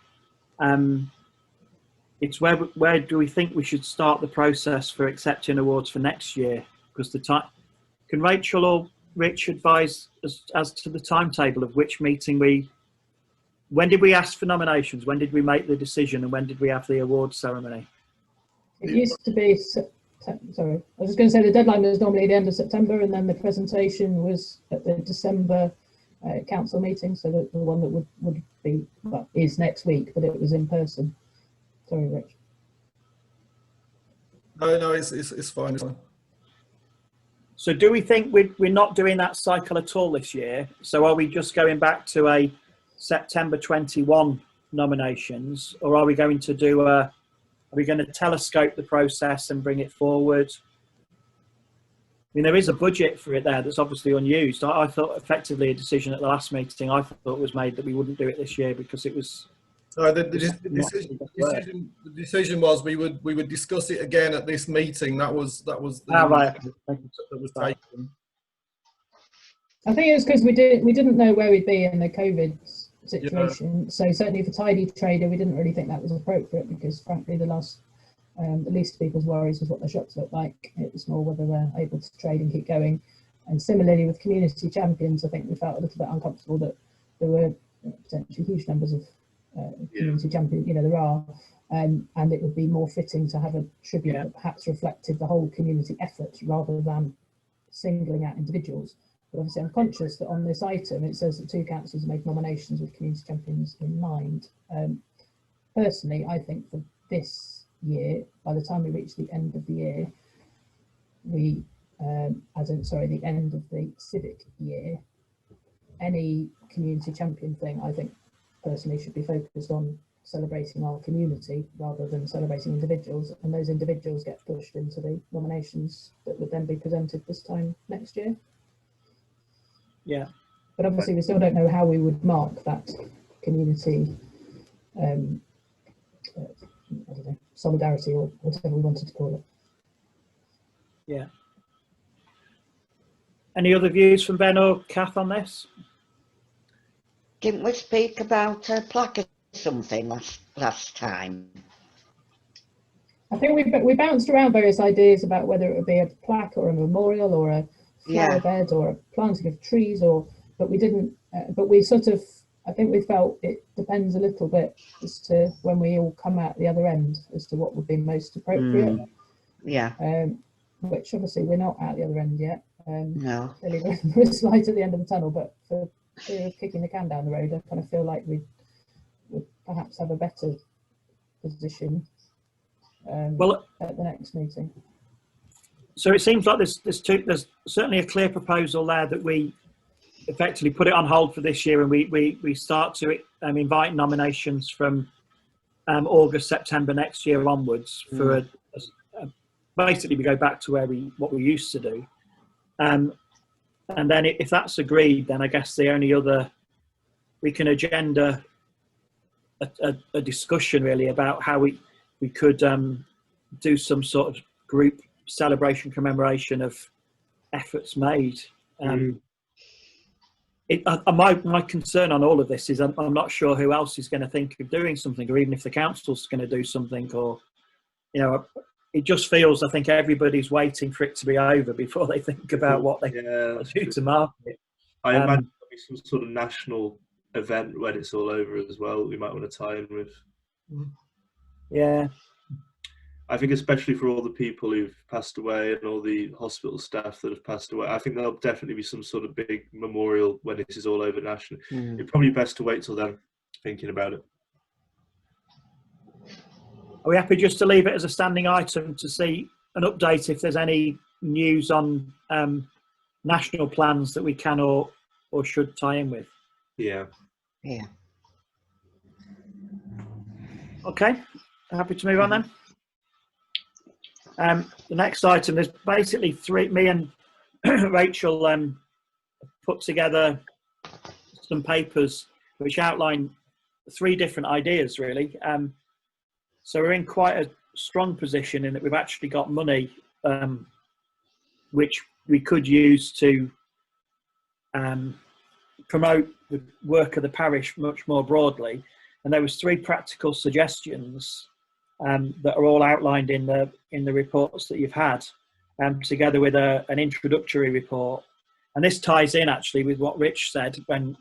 S1: It's where do we think we should start the process for accepting awards for next year? Because can Rachel or Rich advise as to the timetable of which meeting when did we ask for nominations? When did we make the decision? And when did we have the awards ceremony?
S2: It used to be, sorry, I was just going to say the deadline was normally the end of September, and then the presentation was at the December council meeting. So the one that would be, well, is next week, but it was in person. Sorry, Rich.
S4: No, it's fine. It's fine.
S1: So do we think we're not doing that cycle at all this year? So are we just going back to a September 21 nominations, or are we going to do are we going to telescope the process and bring it forward? I mean, there is a budget for it there that's obviously unused. I thought effectively a decision at the last meeting I thought was made that we wouldn't do it this year because it was.
S4: No, the decision was we would discuss it again at this meeting. That was the
S1: Right.
S4: that was taken.
S2: I think it was because we didn't know where we'd be in the COVID situation. So certainly for Tidy Trader, we didn't really think that was appropriate because frankly the least people's worries was what their shops looked like. It was more whether they're able to trade and keep going. And similarly with Community Champions, I think we felt a little bit uncomfortable that there were potentially huge numbers of Community Champions, there are, and it would be more fitting to have a tribute that perhaps reflected the whole community effort rather than singling out individuals. But obviously I'm conscious that on this item it says that 2 councils made nominations with Community Champions in mind. Personally, I think for this year, by the time we reach the end of the year, the end of the civic year, any community champion thing, I think personally should be focused on celebrating our community rather than celebrating individuals, and those individuals get pushed into the nominations that would then be presented this time next year.
S1: Yeah.
S2: But obviously we still don't know how we would mark that community I don't know, solidarity or whatever we wanted to call it.
S1: Yeah. Any other views from Ben or Kath on this?
S3: Didn't we speak about a plaque or something last time?
S2: I think we bounced around various ideas about whether it would be a plaque or a memorial or a flower bed or a planting of trees, but we didn't. But we sort of, I think we felt it depends a little bit as to when we all come out the other end as to what would be most appropriate. Which obviously we're not at the other end yet.
S3: No.
S2: Clearly there is light at the end of the tunnel, but for fear of kicking the can down the road, I kind of feel like we would perhaps have a better position at the next meeting.
S1: So it seems like there's certainly a clear proposal there that we effectively put it on hold for this year, and we start to invite nominations from August, September next year onwards for basically we go back to what we used to do. And then if that's agreed, then I guess the only other, we can agenda a discussion really about how we could do some sort of group celebration commemoration of efforts made. My concern on all of this is I'm not sure who else is going to think of doing something, or even if the council's going to do something, or it just feels, I think everybody's waiting for it to be over before they think about what they do to market.
S5: I imagine there'll be some sort of national event when it's all over as well. We might want to tie in with.
S1: Yeah.
S5: I think especially for all the people who've passed away and all the hospital staff that have passed away, I think there'll definitely be some sort of big memorial when this is all over nationally. It's probably best to wait till then, thinking about it.
S1: Are we happy just to leave it as a standing item to see an update if there's any news on national plans that we can or should tie in with?
S3: Yeah.
S1: Okay, happy to move on then. The next item, there's basically three. Me and Rachel put together some papers which outline 3 different ideas really. So we're in quite a strong position in that we've actually got money which we could use to promote the work of the parish much more broadly. And there was 3 practical suggestions that are all outlined in the reports that you've had, together with an introductory report. And this ties in actually with what Rich said, when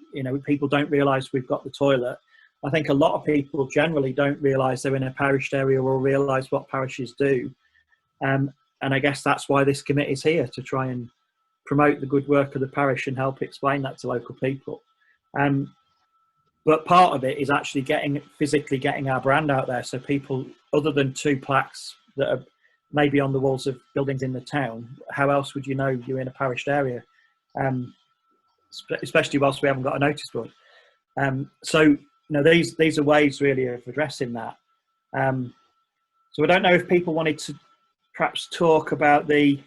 S1: people don't realise we've got the toilet. I think a lot of people generally don't realise they're in a parish area or realise what parishes do. And I guess that's why this committee is here, to try and promote the good work of the parish and help explain that to local people. But part of it is actually physically getting our brand out there, so people, other than 2 plaques that are maybe on the walls of buildings in the town. How else would you know you're in a parished area? Especially whilst we haven't got a notice board. So, you know, these are ways really of addressing that. So I don't know if people wanted to perhaps talk about the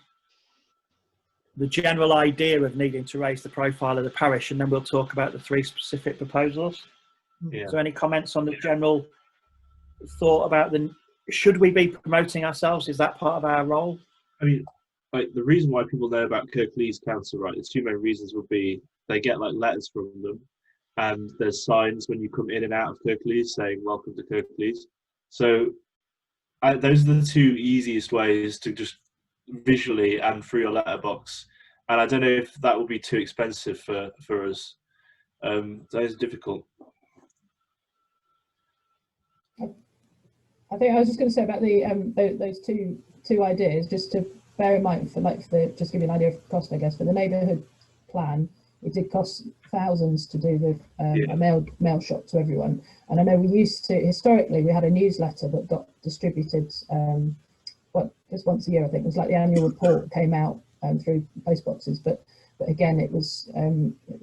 S1: general idea of needing to raise the profile of the parish, and then we'll talk about the 3 specific proposals.
S5: Yeah.
S1: Is there any comments on the general thought about should we be promoting ourselves? Is that part of our role?
S5: I mean, like the reason why people know about Kirklees Council, right? There's 2 main reasons would be they get like letters from them, and there's signs when you come in and out of Kirklees saying "Welcome to Kirklees." So those are the 2 easiest ways to just visually and through your letterbox. And I don't know if that will be too expensive for us. That is difficult.
S2: I think I was just going to say about the those two ideas, just to bear in mind just give you an idea of cost, I guess. For the neighbourhood plan, it did cost thousands to do the a mail shot to everyone. And I know we used to historically we had a newsletter that got distributed just once a year. I think it was like the annual report came out through post boxes, but again it was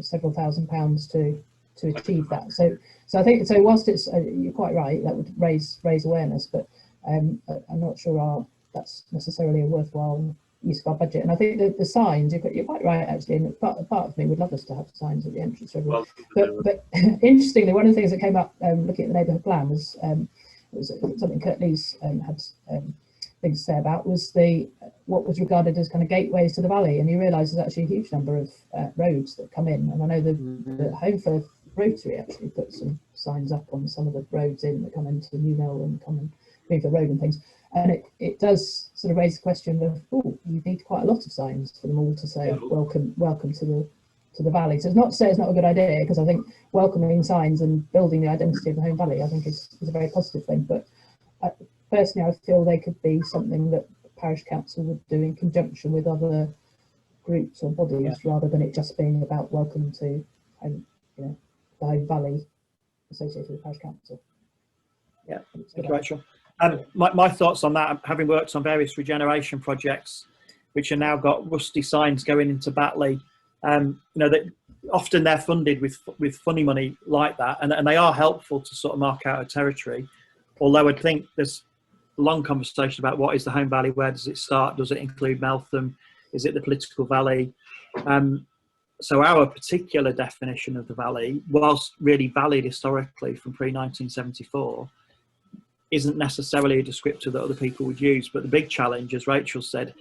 S2: several £1,000s to achieve that. So I think whilst it's you're quite right, that would raise awareness, but I'm not sure that's necessarily a worthwhile use of our budget. And I think the signs, you're quite right actually, and part of me would love us to have signs at the entrance for everyone. But interestingly, one of the things that came up looking at the neighbourhood plan was something Kirklees had things to say about, was what was regarded as kind of gateways to the valley, and you realise there's actually a huge number of roads that come in. And I know the Home for Rotary actually put some signs up on some of the roads that come into New Mill and come and Greenfield Road and things, and it does sort of raise the question of, you need quite a lot of signs for them all to say welcome to the valley. So it's not to say it's not a good idea, because I think welcoming signs and building the identity of the Home Valley I think is a very positive thing, but personally I feel they could be something that the parish council would do in conjunction with other groups or bodies, rather than it just being about welcome to the Home Valley associated with the parish council.
S1: Yeah, that's right, Sean. My thoughts on that, having worked on various regeneration projects, which are now got rusty signs going into Batley, that often they're funded with funny money like that, and they are helpful to sort of mark out a territory. Although I think there's a long conversation about what is the Home Valley, where does it start, does it include Meltham, is it the political valley? So our particular definition of the valley, whilst really valid historically from pre-1974, isn't necessarily a descriptor that other people would use. But the big challenge, as Rachel said,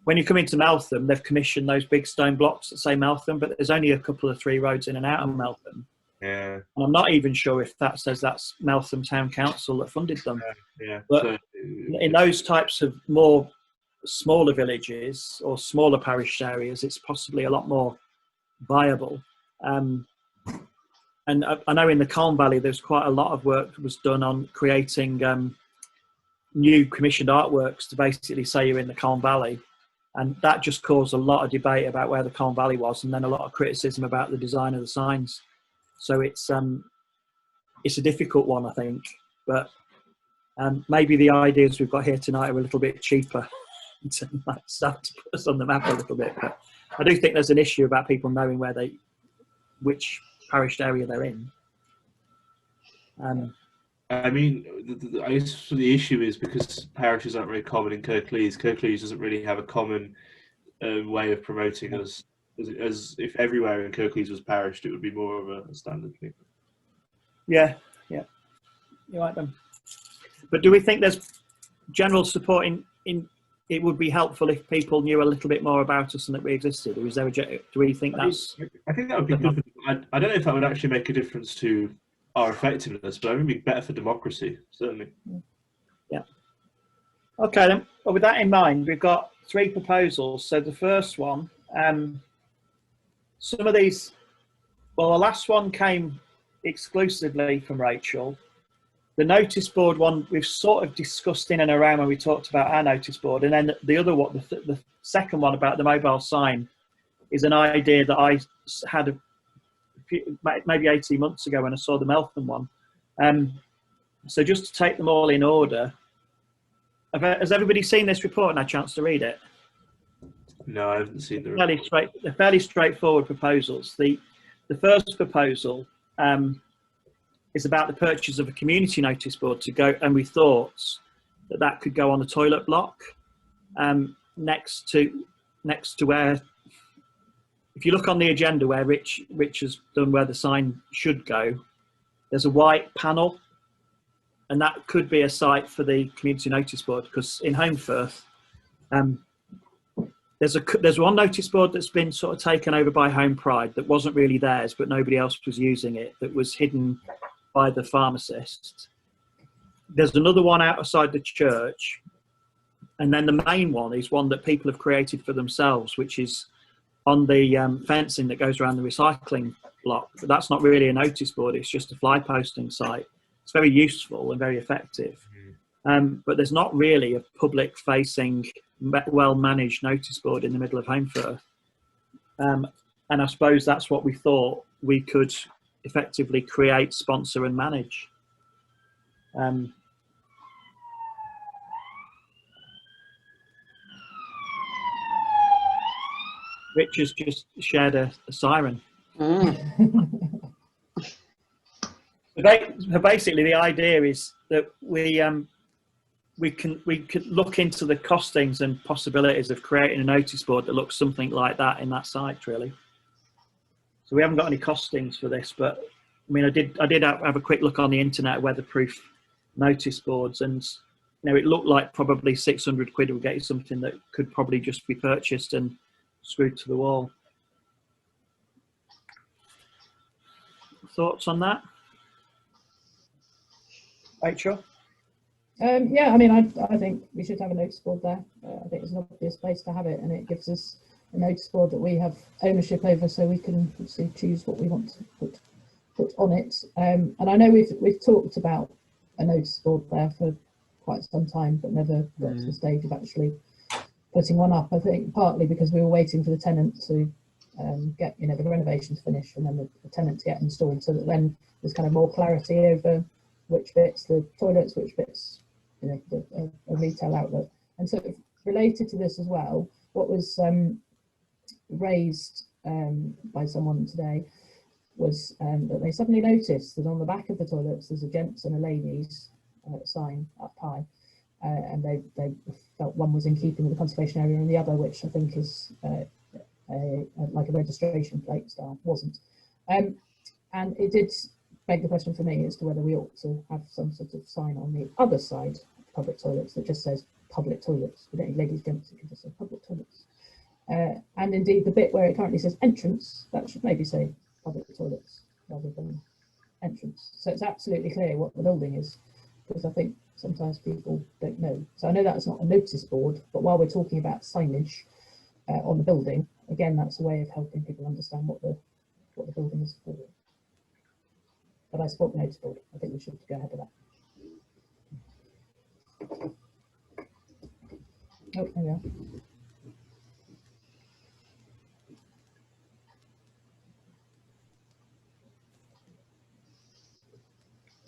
S1: when you come into Meltham, they've commissioned those big stone blocks that say Meltham, but there's only a couple of 3 roads in and out of Meltham.
S5: Yeah.
S1: And I'm not even sure if that says that's Meltham Town Council that funded them.
S5: Yeah.
S1: But in those types of more smaller villages or smaller parish areas, it's possibly a lot more viable. And I know in the Colne Valley, there's quite a lot of work that was done on creating new commissioned artworks to basically say you're in the Colne Valley. And that just caused a lot of debate about where the Colne Valley was, and then a lot of criticism about the design of the signs. So it's a difficult one, I think. But maybe the ideas we've got here tonight are a little bit cheaper to start to put us on the map a little bit. But I do think there's an issue about people knowing which parish area they're in.
S5: I mean, I guess the issue is because parishes aren't very common in Kirklees. Kirklees doesn't really have a common way of promoting us. As if everywhere in Kirklees was parished, it would be more of a standard thing. Yeah,
S1: you're right then. But do we think there's general support in it would be helpful if people knew a little bit more about us and that we existed? Or is there do we think that's?
S5: I think that would be good. I don't know if that would actually make a difference to our effectiveness, but it would be better for democracy, certainly.
S1: Yeah. Okay then. Well, with that in mind, we've got 3 proposals. So the first one, some of these, well, the last one came exclusively from Rachel. The notice board one we've sort of discussed in and around when we talked about our notice board, and then the other one, the second one about the mobile sign, is an idea that I had maybe 18 months ago when I saw the Meltham one. So just to take them all in order, Has everybody seen this report and had a chance to read it?
S5: No, I haven't seen the report.
S1: They're fairly straightforward proposals. The first proposal is about the purchase of a community notice board to go, and we thought that could go on the toilet block next to where, if you look on the agenda where Rich has done where the sign should go, there's a white panel, and that could be a site for the community notice board, because in Holmfirth, there's one notice board that's been sort of taken over by Home Pride that wasn't really theirs, but nobody else was using it, that was hidden by the pharmacist. There's another one outside the church, and then the main one is one that people have created for themselves, which is on the fencing that goes around the recycling block. But that's not really a notice board, it's just a fly posting site. It's very useful and very effective. But there's not really a public facing, well managed notice board in the middle of Holmfirth. And I suppose that's what we thought we could effectively create, sponsor and manage. Rich has just shared a siren. Basically, the idea is that we can look into the costings and possibilities of creating a notice board that looks something like that in that site, really. So we haven't got any costings for this, but I mean, I did have a quick look on the internet, weatherproof notice boards, and you know, it looked like probably 600 quid would get you something that could probably just be purchased and screwed to the wall. Thoughts on that, Rachel?
S2: Yeah, I mean, I think we should have a notice board there. I think it's an obvious place to have it, and it gives us a notice board that we have ownership over, so we can obviously choose what we want to put on it. And I know we've talked about a notice board there for quite some time, but never got to the stage of actually putting one up. I think partly because we were waiting for the tenant to get, you know, the renovations finished, and then the tenant to get installed, so that then there's kind of more clarity over which bits the toilets, which bits, you know, a retail outlet. And sort of related to this as well, what was raised by someone today was that they suddenly noticed that on the back of the toilets there's a gents and a ladies sign up high, and they felt one was in keeping with the conservation area, and the other, which I think is like a registration plate style, wasn't. And it did beg the question for me as to whether we ought to have some sort of sign on the other side of public toilets that just says public toilets. We don't need ladies, gents, it can just say public toilets. And indeed, the bit where it currently says entrance, that should maybe say public toilets rather than entrance. So it's absolutely clear what the building is, because I think sometimes people don't know. So I know that's not a notice board, but while we're talking about signage on the building, again, that's a way of helping people understand what the building is for. But I support the notice board. I think we should go ahead with that. Oh, there we are.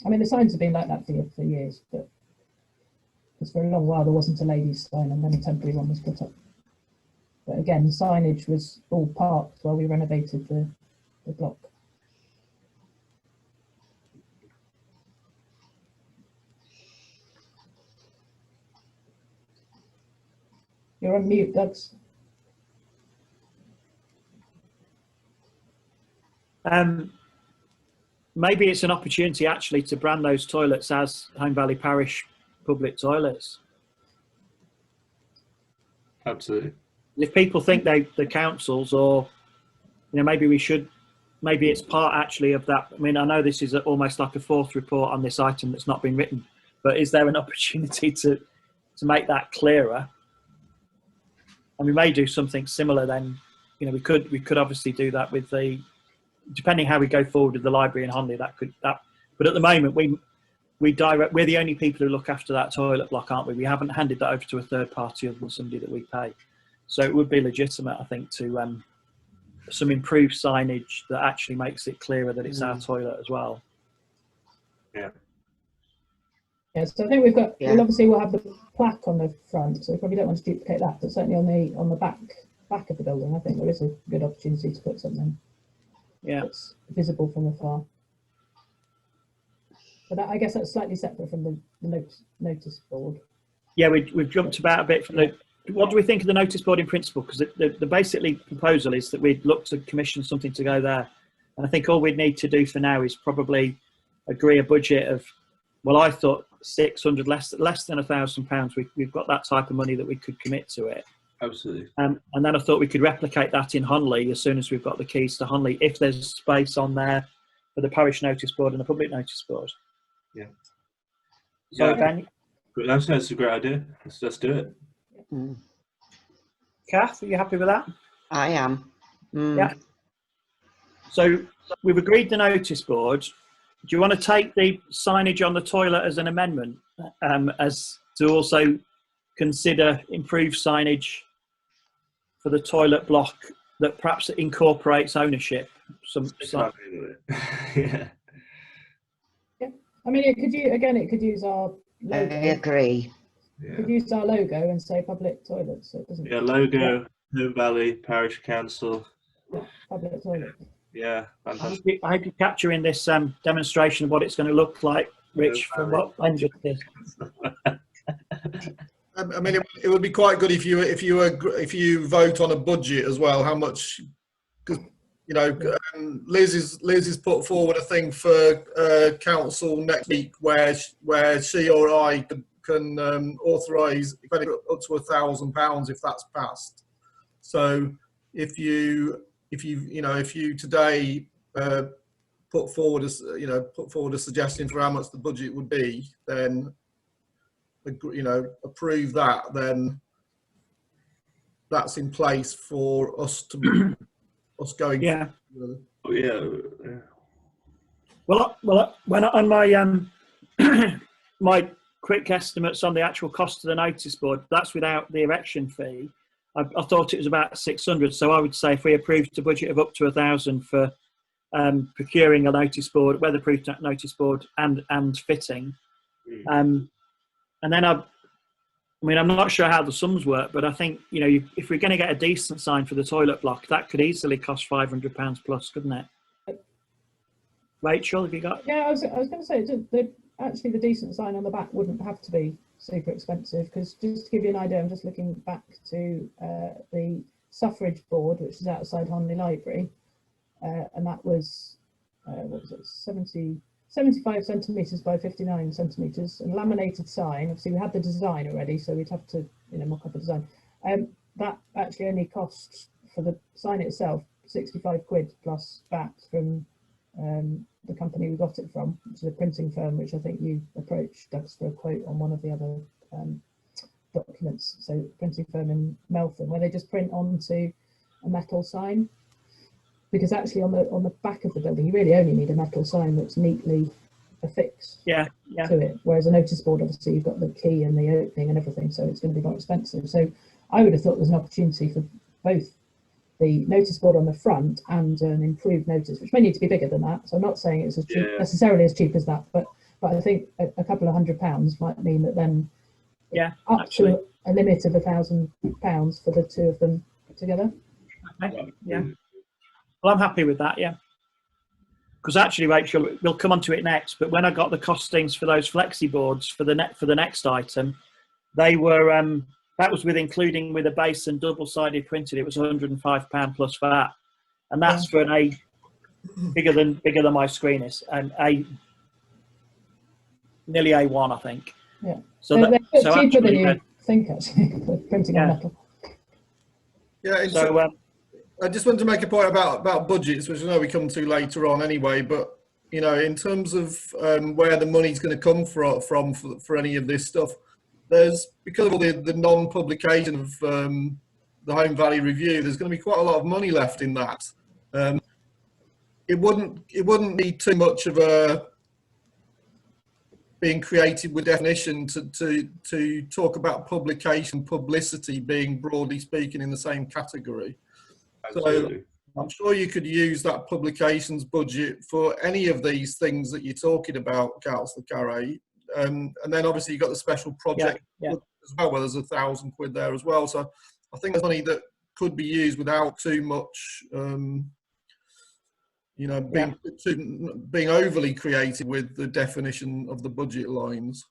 S2: I mean, the signs have been like that for years, but because for a long while there wasn't a ladies' sign, and then a temporary one was put up. But again, the signage was all parked while we renovated the block. You're on mute, Doug's.
S1: Maybe it's an opportunity actually to brand those toilets as Home Valley Parish public toilets.
S5: Absolutely.
S1: If people think the councils, or you know, maybe it's part actually of that. I mean, I know this is almost like a fourth report on this item that's not been written, but is there an opportunity to make that clearer? And we may do something similar then. You know, we could obviously do that with depending how we go forward with the library in Honley, but at the moment we're the only people who look after that toilet block, aren't we? We haven't handed that over to a third party other than somebody that we pay. So it would be legitimate, I think, to some improved signage that actually makes it clearer that it's our toilet as well.
S5: Yeah.
S2: Yeah, so I think we've got,
S3: Yeah.
S2: we'll obviously we'll have the plaque on the front, so we probably don't want to duplicate that, but certainly on the back of the building, I think there is a good opportunity to put something
S1: Yeah.
S2: that's visible from afar. But that, I guess that's slightly separate from the notice board.
S1: Yeah, we've jumped about a bit from the. What do we think of the notice board in principle? Because the basically proposal is that we'd look to commission something to go there, and I think all we'd need to do for now is probably agree a budget of, well, I thought 600, less than £1,000. We've got that type of money that we could commit to it.
S5: Absolutely.
S1: And then I thought we could replicate that in Honley as soon as we've got the keys to Honley, if there's space on there for the parish notice board and the public notice board.
S5: Yeah.
S1: So,
S5: Yeah.
S1: Ben,
S5: That's a great idea. Let's do it.
S3: Mm,
S1: Kath, are you happy with that?
S3: I am. Mm.
S1: Yeah. So we've agreed the notice board. Do you want to take the signage on the toilet as an amendment, as to also consider improved signage for the toilet block that perhaps incorporates ownership?
S5: Yeah.
S2: I mean, it could use our
S3: I
S2: logo.
S3: agree.
S2: It could use our logo and say public toilets, so it doesn't.
S5: Yeah, logo, Home Valley, Parish Council.
S2: Public toilet.
S5: Yeah,
S1: I
S5: fantastic.
S1: hope you capture in this demonstration of what it's going to look like, Rich, from what Ben just did.
S4: I mean, it would be quite good if you vote on a budget as well. How much? Because Liz has put forward a thing for council next week where she or I can authorise up to £1,000 if that's passed. So if you today put forward a suggestion for how much the budget would be, then approve that, then that's in place for us to us going.
S1: Yeah.
S5: Oh, yeah.
S1: Well, when on my my quick estimates on the actual cost of the notice board, that's without the erection fee. I thought it was about 600. So I would say if we approved a budget of up to 1,000 for procuring a notice board, weatherproof notice board, and fitting, and then I'm not sure how the sums work, but I think if we're going to get a decent sign for the toilet block, that could easily cost £500 plus, couldn't it? Rachel, have you got?
S2: Yeah, I was going to say actually the decent sign on the back wouldn't have to be super expensive, because just to give you an idea, I'm just looking back to the suffrage board, which is outside Honley Library, and that was what was it, 75 centimetres by 59 centimetres, and laminated sign. Obviously we had the design already, so we'd have to mock up a design. That actually only costs, for the sign itself, 65 quid plus VAT from the company we got it from, which is a printing firm, which I think you approached Doug's for a quote on one of the other documents. So printing firm in Meltham, where they just print onto a metal sign. Because actually on the back of the building, you really only need a metal sign that's neatly affixed to it. Whereas a notice board, obviously you've got the key and the opening and everything, so it's going to be more expensive. So I would have thought there's an opportunity for both the notice board on the front and an improved notice, which may need to be bigger than that. So I'm not saying it's necessarily as cheap as that, but I think a couple of £100 might mean that then up to a limit of £1,000 for the two of them together.
S1: Okay. Yeah. Well, I'm happy with that, yeah. Because actually, Rachel, we'll come on to it next, but when I got the costings for those flexi boards for the next item, they were that was including with a base and double-sided printed. It was £105 plus VAT, and that's for an A bigger than my screen is, and nearly A1, I think.
S2: Yeah.
S1: So
S2: they're cheaper than you think, actually, for printing on metal.
S4: Yeah.
S1: So.
S4: I just wanted to make a point about budgets, which I know we come to later on anyway, but in terms of where the money's going to come from for any of this stuff, there's, because of all the non-publication of the Home Valley Review, there's going to be quite a lot of money left in that. It wouldn't need too much of a being creative with definition to talk about publicity being, broadly speaking, in the same category.
S5: Absolutely.
S4: So I'm sure you could use that publications budget for any of these things that you're talking about, Councillor Carey. And then obviously you've got the special project
S1: Yeah.
S4: as well, where there's £1,000 there as well. So I think there's money that could be used without too much, being overly creative with the definition of the budget lines.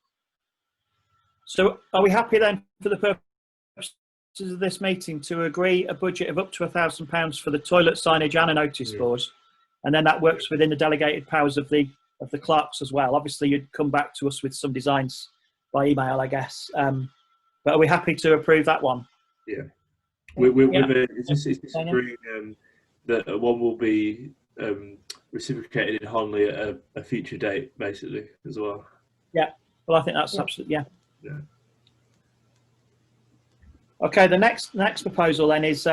S1: So are we happy then, for the purposes of this meeting, to agree a budget of up to £1,000 for the toilet signage and a notice board, and then that works within the delegated powers of the clerks as well? Obviously, you'd come back to us with some designs by email, I guess. But are we happy to approve that one?
S5: Yeah. It's just agreeing that one will be reciprocated in Honley at a future date, basically, as well.
S1: Yeah. Well, I think that's absolutely, yeah. Okay, the next proposal then is,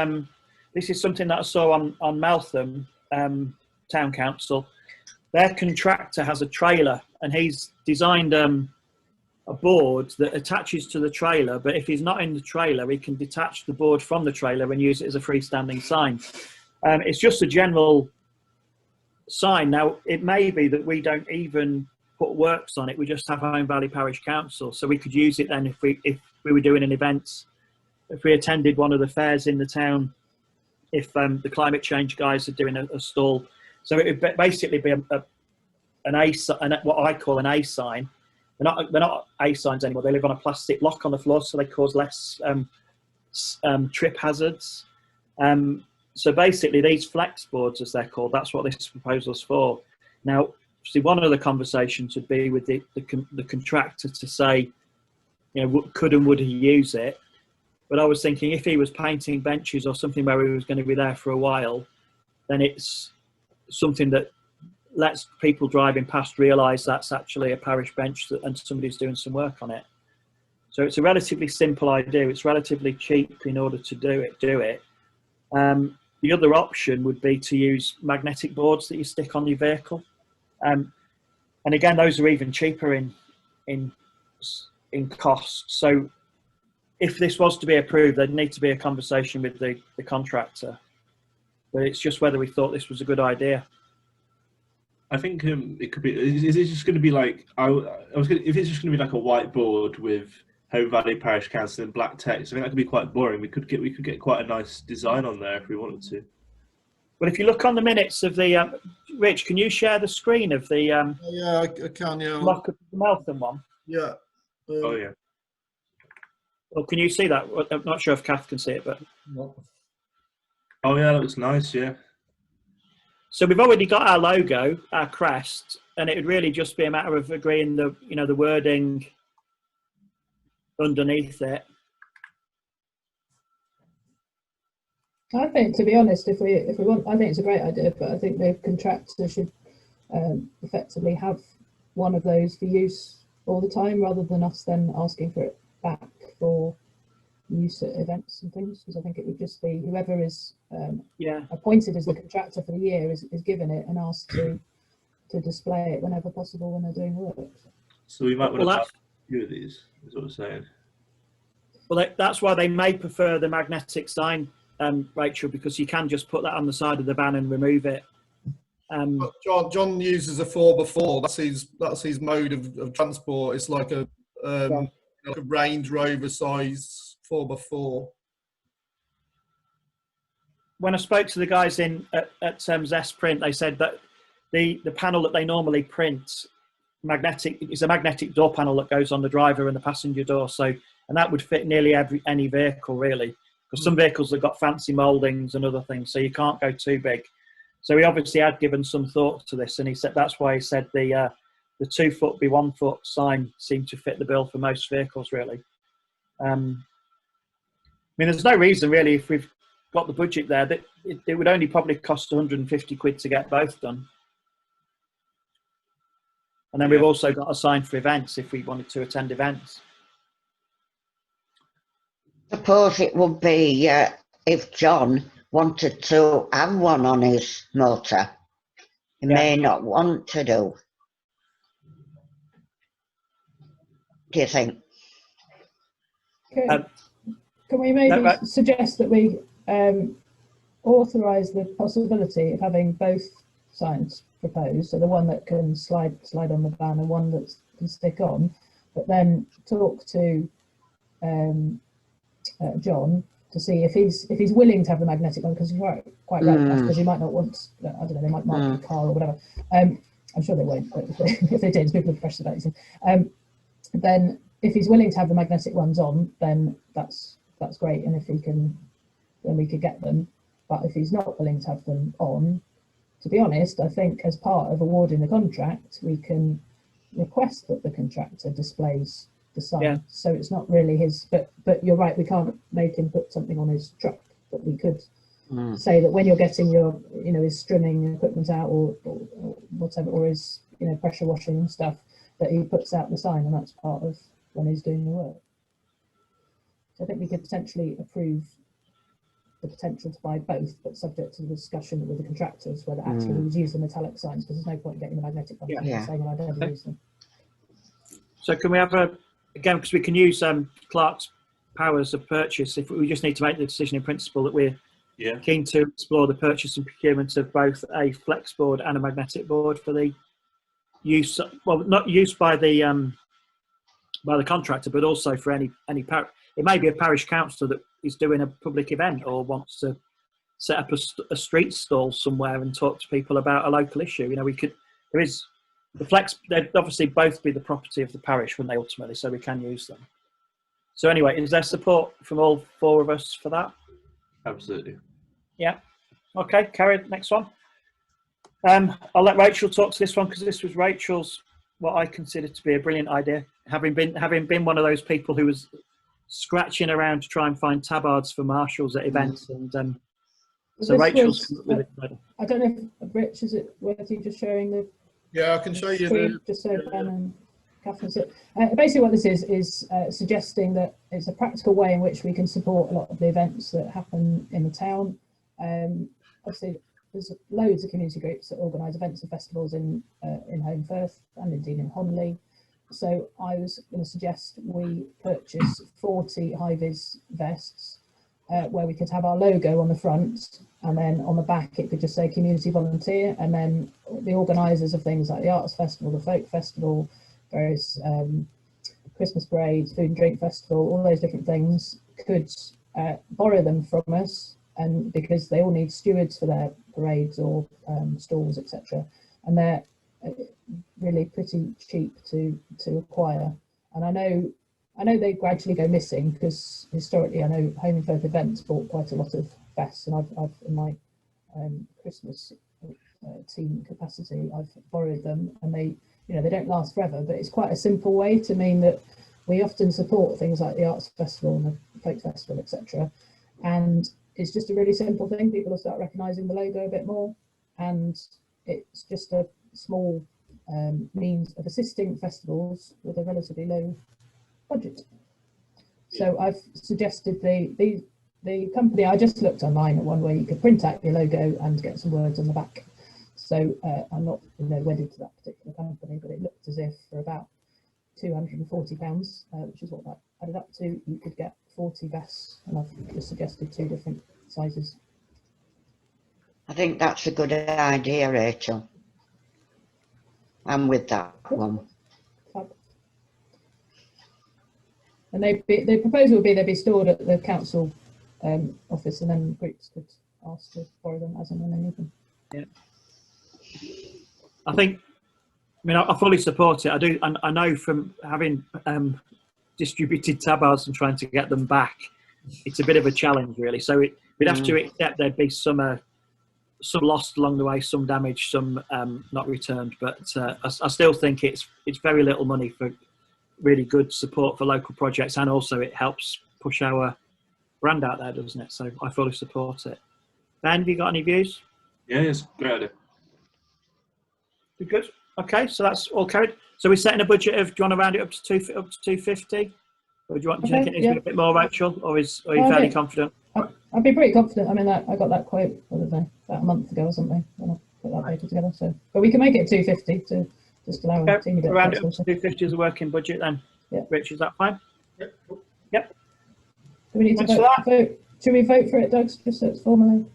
S1: this is something that I saw on Meltham Town Council. Their contractor has a trailer, and he's designed a board that attaches to the trailer, but if he's not in the trailer, he can detach the board from the trailer and use it as a freestanding sign. It's just a general sign. Now, it may be that we don't even put works on it, we just have Home Valley Parish Council, so we could use it then if we were doing an event, if we attended one of the fairs in the town, if the climate change guys are doing a stall. So it would basically be what I call an A sign. They're not A signs anymore. They live on a plastic block on the floor, so they cause less trip hazards. So basically, these flex boards, as they're called, that's what this proposal's for. Now, see, one of the conversations would be with the contractor to say, could and would he use it? But I was thinking, if he was painting benches or something where he was going to be there for a while, then it's something that lets people driving past realise that's actually a parish bench and somebody's doing some work on it. So it's a relatively simple idea. It's relatively cheap in order to do it. The other option would be to use magnetic boards that you stick on your vehicle. And again, those are even cheaper in cost. So if this was to be approved, there'd need to be a conversation with the contractor. But it's just whether we thought this was a good idea.
S5: I think it could be. Is it just going to be like if it's just going to be like a whiteboard with Home Valley Parish Council in black text? I think that could be quite boring. We could get quite a nice design on there if we wanted to.
S1: Well, if you look on the minutes of the Rich, can you share the screen of the
S4: yeah, I can. Yeah.
S1: mock of the Meltham one?
S4: Yeah.
S5: Oh yeah.
S1: Well, can you see that? I'm not sure if Kath can see it, but.
S5: Oh yeah, that looks nice. Yeah.
S1: So we've already got our logo, our crest, and it would really just be a matter of agreeing the wording underneath it.
S2: I think, to be honest, if we want, I think it's a great idea, but I think the contractor should effectively have one of those for use all the time, rather than us then asking for it back for use at events and things, because I think it would just be whoever is appointed as the contractor for the year is given it and asked to display it whenever possible when they're doing work.
S5: So we might want to have a few of these, is what I'm saying.
S1: Well, that's why they may prefer the magnetic sign, Rachel, because you can just put that on the side of the van and remove it.
S4: John uses a 4x4. That's his mode of transport. It's like a Range Rover size 4x4.
S1: When I spoke to the guys at Zest Print, they said that the panel that they normally print is a magnetic door panel that goes on the driver and the passenger door. So, and that would fit nearly any vehicle really, because some vehicles have got fancy mouldings and other things, so you can't go too big. So he obviously had given some thought to this, and he said that's why he said the 2 foot by 1 foot sign seemed to fit the bill for most vehicles really. I mean, there's no reason really, if we've got the budget there, that it would only probably cost 150 quid to get both done. And then we've also got a sign for events if we wanted to attend events.
S3: Suppose it would be if John wanted to have one on his motor. He may not want to do. Do you think?
S2: Okay. Can we maybe suggest that we authorise the possibility of having both signs proposed, so the one that can slide on the van and one that's can stick on, but then talk to John to see if he's willing to have the magnetic one, because he's quite right, because he might not want, I don't know, they might mark a car or whatever. I'm sure they won't, but if they did, people are precious about it. Then if he's willing to have the magnetic ones on, then that's great, and if he can, then we could get them. But if he's not willing to have them on, to be honest, I think as part of awarding the contract, we can request that the contractor displays the sign.
S1: Yeah.
S2: So it's not really his, but you're right, we can't make him put something on his truck, but we could say that when you're getting your, his strimming equipment out or whatever, or his, pressure washing and stuff, that he puts out the sign, and that's part of when he's doing the work. So I think we could potentially approve the potential to buy both, but subject to the discussion with the contractors whether actually we would use the metallic signs, because there's no point getting the magnetic ones and saying, well, I don't use them.
S1: So can we have again, because we can use Clark's powers of purchase, if we just need to make the decision in principle that we're keen to explore the purchase and procurement of both a flex board and a magnetic board for the use, well, not used by the contractor, but also for any it may be a parish council that is doing a public event or wants to set up a street stall somewhere and talk to people about a local issue. There is the flex, they'd obviously both be the property of the parish, wouldn't they, ultimately, so we can use them. So anyway, is there support from all four of us for that?
S5: Absolutely. Yeah.
S1: Okay, carry next one. I'll let Rachel talk to this one, because this was Rachel's, what I consider to be a brilliant idea, having been one of those people who was scratching around to try and find tabards for marshals at events, and so Rachel's
S2: I don't know if Rich, is it worth you just sharing the
S4: I can show you
S2: screen, just so Ben and Catherine see it. Basically what this is suggesting that it's a practical way in which we can support a lot of the events that happen in the town. Obviously there's loads of community groups that organise events and festivals in Home Firth and indeed in Honley. So I was going to suggest we purchase 40 high-vis vests where we could have our logo on the front, and then on the back it could just say community volunteer, and then the organisers of things like the Arts Festival, the Folk Festival, various Christmas parades, food and drink festival, all those different things could borrow them from us, and because they all need stewards for their parades or stalls, etc., and they're really pretty cheap to acquire. And I know they gradually go missing, because historically I know Home and Firth events bought quite a lot of vests, and I've in my Christmas team capacity, I've borrowed them, and they don't last forever, but it's quite a simple way to mean that we often support things like the Arts Festival and the Folk Festival, etc. And it's just a really simple thing. People will start recognising the logo a bit more, and it's just a small means of assisting festivals with a relatively low budget. So I've suggested the company, I just looked online at one where you could print out your logo and get some words on the back. So I'm not wedded to that particular company, but it looked as if for about £240, which is what that added up to, you could get 40 vests, and I've just suggested 2 different sizes.
S3: I think that's a good idea, Rachel. I'm with that one.
S2: Fab. And the proposal would be they'd be stored at the council office, and then groups could ask to borrow them as and when they need them.
S1: Yeah. I fully support it. I do. I know from having distributed tabards and trying to get them back, it's a bit of a challenge, really. So we'd have to accept there'd be some lost along the way, some damaged, some not returned. But I still think it's very little money for really good support for local projects, and also it helps push our brand out there, doesn't it? So I fully support it. Ben, have you got any views?
S5: Yeah, it's a great idea.
S1: Good. Okay, so that's all carried. So we're setting a budget of, do you want to round it up to 250? Or do you think it needs to be a bit more, Rachel, or are you fairly confident?
S2: I'd be pretty confident. I mean, I got that quote, I don't know, about a month ago or something, when I put that paper together. So, but we can make it 250 to just allow a teeny bit of
S1: round it up to 250 as a working budget then.
S2: Yeah.
S1: Rich, is that fine?
S2: Yep. Do we need to vote? Should we vote for it, Doug, just so it's formally?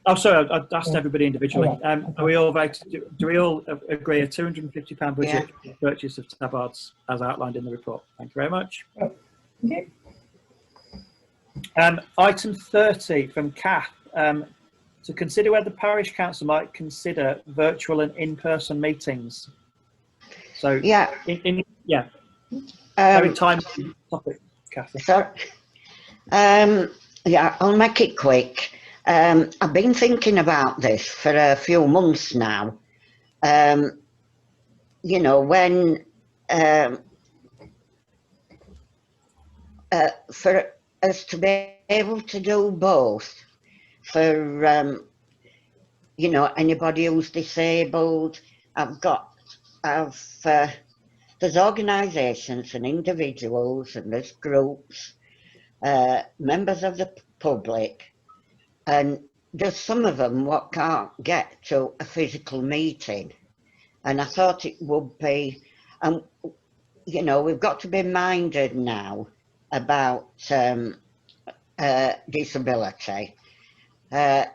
S1: Oh, sorry, I asked
S2: Yeah.
S1: everybody individually.
S2: All right, okay.
S1: Are we all voted? Do we all agree a £250 budget for the purchase of tabards as outlined in the report? Thank you very much.
S2: Okay.
S1: Item 30 from Kath. To consider whether the parish council might consider virtual and in-person meetings. So
S3: Yeah.
S1: very timely topic, Kathy.
S3: So, yeah, I'll make it quick. I've been thinking about this for a few months now. You know, when for us to be able to do both, for you know, anybody who's disabled, there's organisations and individuals and there's groups, members of the public, and there's some of them what can't get to a physical meeting. And I thought it would be, you know, we've got to be minded now about disability. And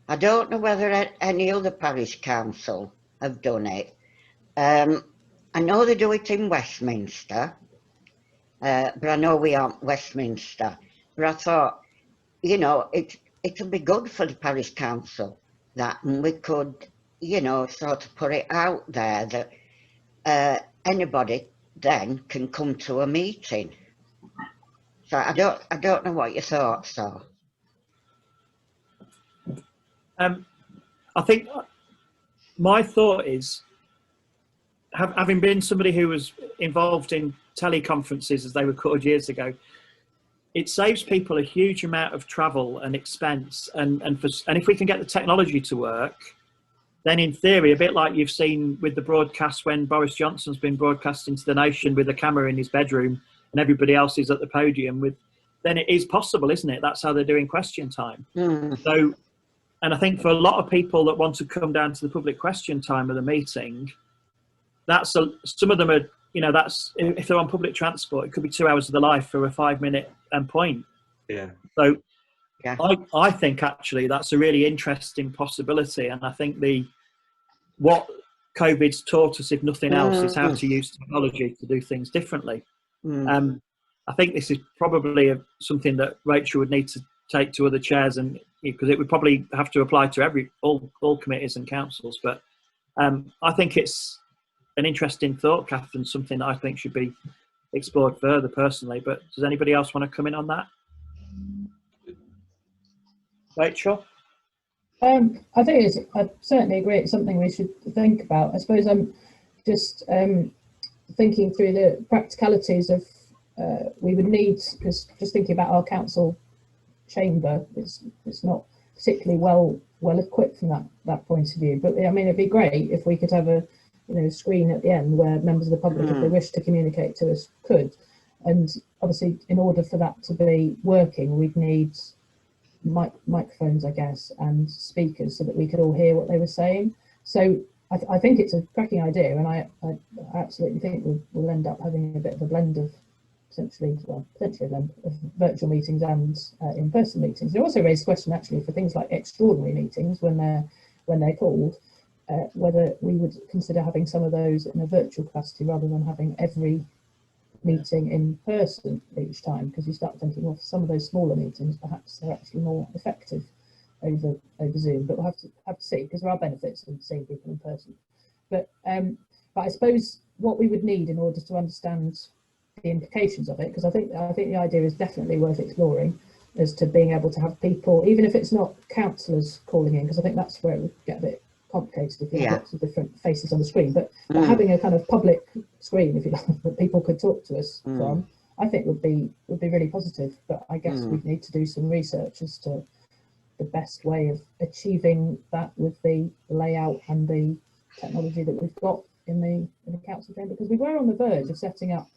S3: I don't know whether any other parish council have done it. I know they do it in Westminster, but I know we aren't Westminster. But I thought, you know, it'll be good for the parish council that, and we could, you know, sort of put it out there that anybody then can come to a meeting. So I don't know what your thoughts are.
S1: I think my thought is, having been somebody who was involved in teleconferences as they were called years ago, it saves people a huge amount of travel and expense. And if we can get the technology to work, then in theory, a bit like you've seen with the broadcast when Boris Johnson's been broadcasting to the nation with a camera in his bedroom and everybody else is at the podium, then it is possible, isn't it? That's how they're doing question time. So, and I think for a lot of people that want to come down to the public question time of the meeting, some of them are, you know, that's, if they're on public transport, it could be 2 hours of their life for a 5-minute point.
S5: Yeah.
S1: So
S3: Yeah.
S1: I think actually that's a really interesting possibility. And I think what COVID's taught us, if nothing else, is how to use technology to do things differently. I think this is probably something that Rachel would need to take to other chairs, and because it would probably have to apply to all committees and councils. But I think it's an interesting thought, Catherine, something that I think should be explored further personally. But does anybody else want to come in on that? Rachel?
S2: I think I certainly agree. It's something we should think about. I suppose I'm just thinking through the practicalities of we would need, because just thinking about our council chamber, it's not particularly well equipped from that point of view. But I mean, it'd be great if we could have a screen at the end where members of the public, if they wish to communicate to us, could. And obviously, in order for that to be working, we'd need microphones, I guess, and speakers so that we could all hear what they were saying. So I think it's a cracking idea, and I absolutely think we'll end up having a bit of a blend of potentially a blend of virtual meetings and in-person meetings. It also raised a question actually for things like extraordinary meetings when they're called, whether we would consider having some of those in a virtual capacity rather than having every meeting in person each time, because you start thinking, well, for some of those smaller meetings, perhaps they're actually more effective over Zoom. But we'll have to see, because there are benefits in seeing people in person. But I suppose what we would need in order to understand the implications of it, because I think the idea is definitely worth exploring, as to being able to have people, even if it's not councillors calling in, because I think that's where it would get a bit complicated if you have lots of different faces on the screen, but having a kind of public screen, if you like, that people could talk to us from, I think would be really positive. But I guess we'd need to do some research as to the best way of achieving that with the layout and the technology that we've got in the council chamber, because we were on the verge of setting up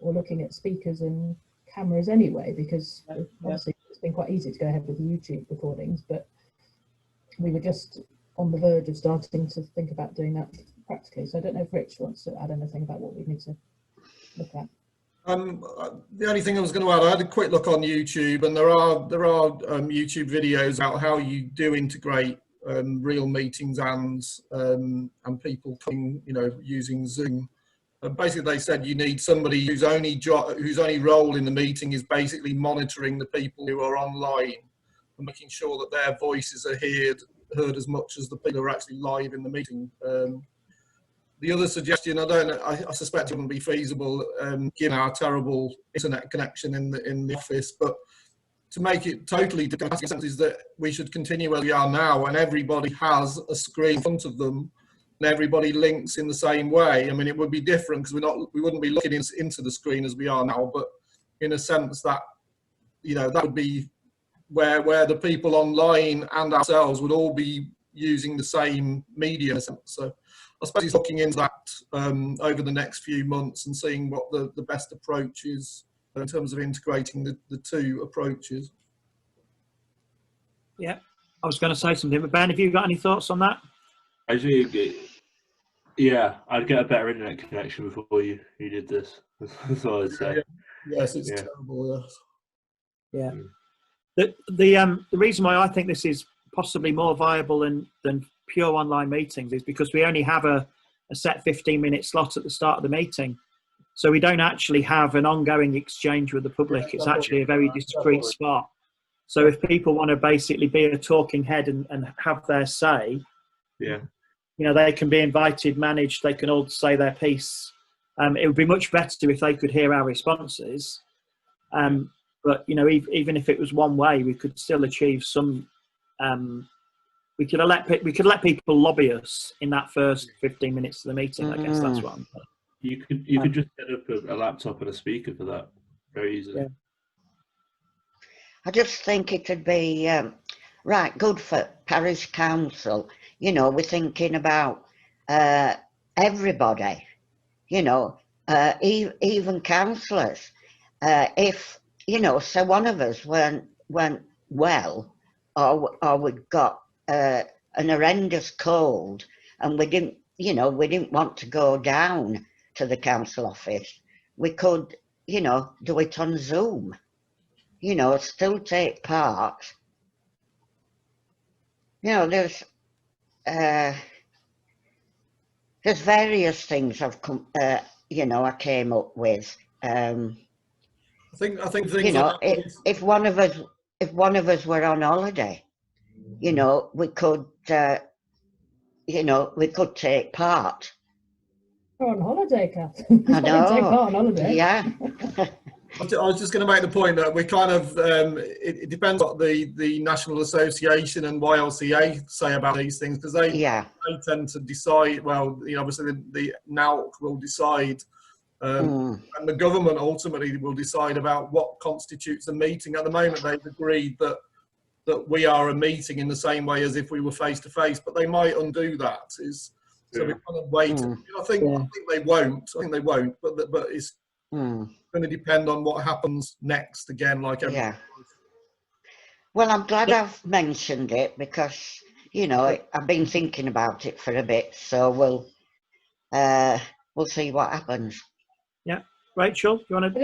S2: or looking at speakers and cameras anyway, because obviously it's been quite easy to go ahead with the YouTube recordings, but we were just on the verge of starting to think about doing that practically. So I don't know if Rich wants to add anything about what we need to look at.
S4: The only thing I was going to add, I had a quick look on YouTube, and there are YouTube videos about how you do integrate real meetings and people coming, using Zoom. Basically, they said you need somebody whose only role in the meeting is basically monitoring the people who are online and making sure that their voices are heard as much as the people who are actually live in the meeting. The other suggestion, I suspect it wouldn't be feasible given our terrible internet connection in the office, but to make it totally democratic is that we should continue as we are now, and everybody has a screen in front of them, and everybody links in the same way. I mean, it would be different because we wouldn't be looking into the screen as we are now, but in a sense that, that would be where the people online and ourselves would all be using the same media in a sense. So I suppose he's looking into that over the next few months and seeing what the best approach is in terms of integrating the two approaches.
S1: Yeah, I was going to say something, but Ben, have you got any thoughts on that?
S5: Yeah, I'd get a better internet connection before you did this. That's all I'd say.
S4: Yes, it's terrible. Yes.
S1: Yeah. The reason why I think this is possibly more viable than pure online meetings is because we only have a set 15-minute slot at the start of the meeting. So we don't actually have an ongoing exchange with the public. It's actually a very discrete spot. So if people want to basically be a talking head and have their say, they can be invited, managed, they can all say their piece. It would be much better if they could hear our responses. But, even if it was one way, we could still achieve some... we could let people lobby us in that first 15 minutes of the meeting. I guess that's what I'm saying.
S5: You could just set up a laptop and a speaker for that very easily. Yeah.
S3: I just think it would be good for parish council. We're thinking about everybody. Even councillors. If so, one of us weren't well, or we'd got an horrendous cold, and we didn't want to go down to the council office, we could, do it on Zoom, still take part. There's various things I've come, I came up with.
S4: I think things
S3: if one of us were on holiday, we could take part.
S2: We're on holiday, Kath.
S3: I know.
S2: Take part on holiday.
S3: Yeah.
S4: I was just going to make the point that we kind of, it depends what the National Association and YLCA say about these things, because they tend to decide, obviously the NALC will decide, and the government ultimately will decide about what constitutes a meeting. At the moment, they've agreed that we are a meeting in the same way as if we were face to face, but they might undo that. So we kind of wait. I think they won't. But it's going to depend on what happens next. Again, like everything.
S3: Well, I'm glad I've mentioned it because I've been thinking about it for a bit. So we'll see what happens.
S1: Yeah, Rachel, do you want to?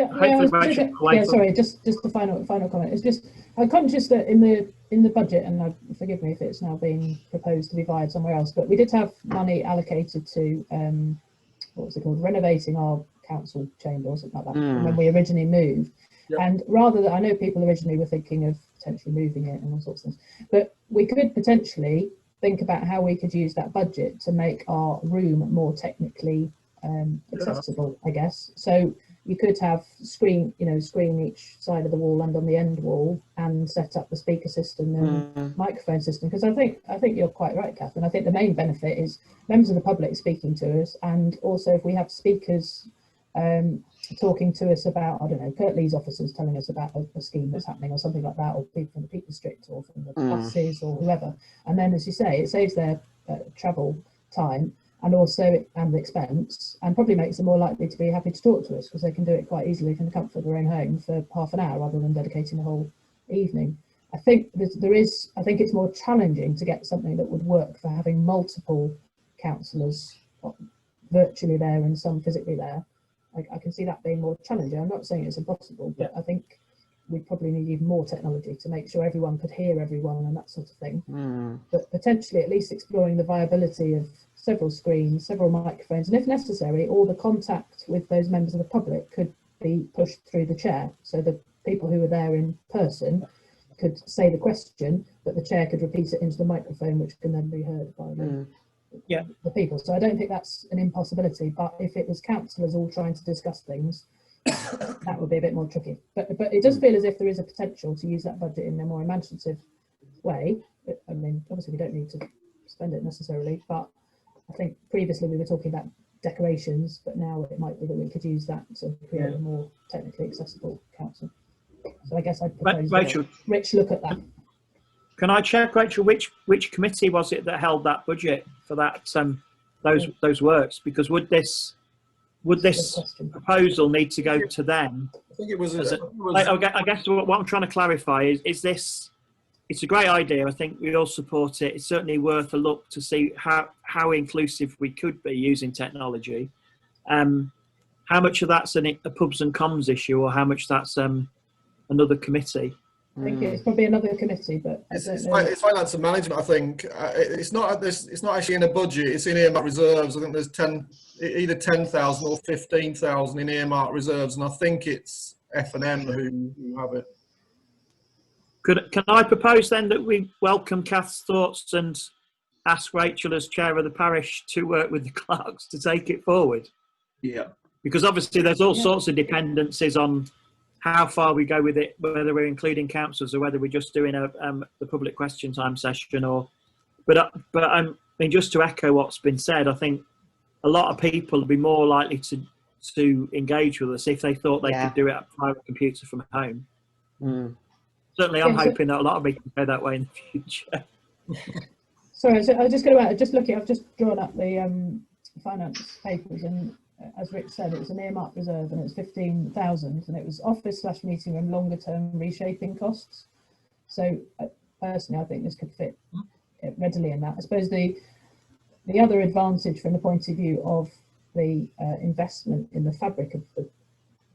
S2: Sorry, just the final comment. It's just I'm conscious that in the budget, and forgive me if it's now being proposed to be vied somewhere else, but we did have money allocated to what was it called, renovating our council chamber or something like that when we originally moved. And rather than, I know people originally were thinking of potentially moving it and all sorts of things, but we could potentially think about how we could use that budget to make our room more technically accessible, I guess. So you could have screen each side of the wall and on the end wall, and set up the speaker system and microphone system. Because I think you're quite right, Kath, and I think the main benefit is members of the public speaking to us, and also if we have speakers talking to us about, I don't know, Kurt Lee's officers telling us about a scheme that's happening or something like that, or people from the Peak District or from the buses or whoever. And then, as you say, it saves their travel time and also the expense, and probably makes them more likely to be happy to talk to us because they can do it quite easily from the comfort of their own home for half an hour rather than dedicating the whole evening. I think I think it's more challenging to get something that would work for having multiple councillors virtually there and some physically there. I can see that being more challenging. I'm not saying it's impossible, but I think we probably need even more technology to make sure everyone could hear everyone and that sort of thing. But potentially at least exploring the viability of several screens, several microphones, and if necessary, all the contact with those members of the public could be pushed through the chair. So the people who were there in person could say the question, but the chair could repeat it into the microphone, which can then be heard by the people. So I don't think that's an impossibility, but if it was councillors all trying to discuss things, that would be a bit more tricky. But it does feel as if there is a potential to use that budget in a more imaginative way. I mean, obviously we don't need to spend it necessarily, but I think previously we were talking about decorations, but now it might be that we could use that to create a more technically accessible council. So I guess I'd propose
S1: Rachel,
S2: Rich look at that.
S1: can I check, Rachel, which committee was it that held that budget for that those works? Because would this proposal need to go to them?
S4: I think it was.
S1: I guess what I'm trying to clarify is this. It's a great idea. I think we all support it. It's certainly worth a look to see how inclusive we could be using technology. How much of that's a pubs and comms issue, or how much that's another committee?
S2: I think it's probably another committee, but
S4: it's finance and management. I think it's not actually in a budget. It's in earmarked reserves. I think there's either 10,000 or 15,000 in earmarked reserves, and I think it's F&M who have it.
S1: Can I propose then that we welcome Kath's thoughts and ask Rachel as chair of the parish to work with the clerks to take it forward?
S5: Yeah.
S1: Because obviously there's all sorts of dependencies on how far we go with it, whether we're including councillors or whether we're just doing the public question time session. But I mean, just to echo what's been said, I think a lot of people would be more likely to engage with us if they thought they could do it at a private computer from home. Certainly, I'm hoping that a lot of people go that way in the future.
S2: Sorry, so I was just going to add, I've just drawn up the finance papers, and as Rich said, it was an earmarked reserve, and it was 15,000, and it was office/meeting room longer term reshaping costs. So personally, I think this could fit readily in that. I suppose the other advantage from the point of view of the investment in the fabric of the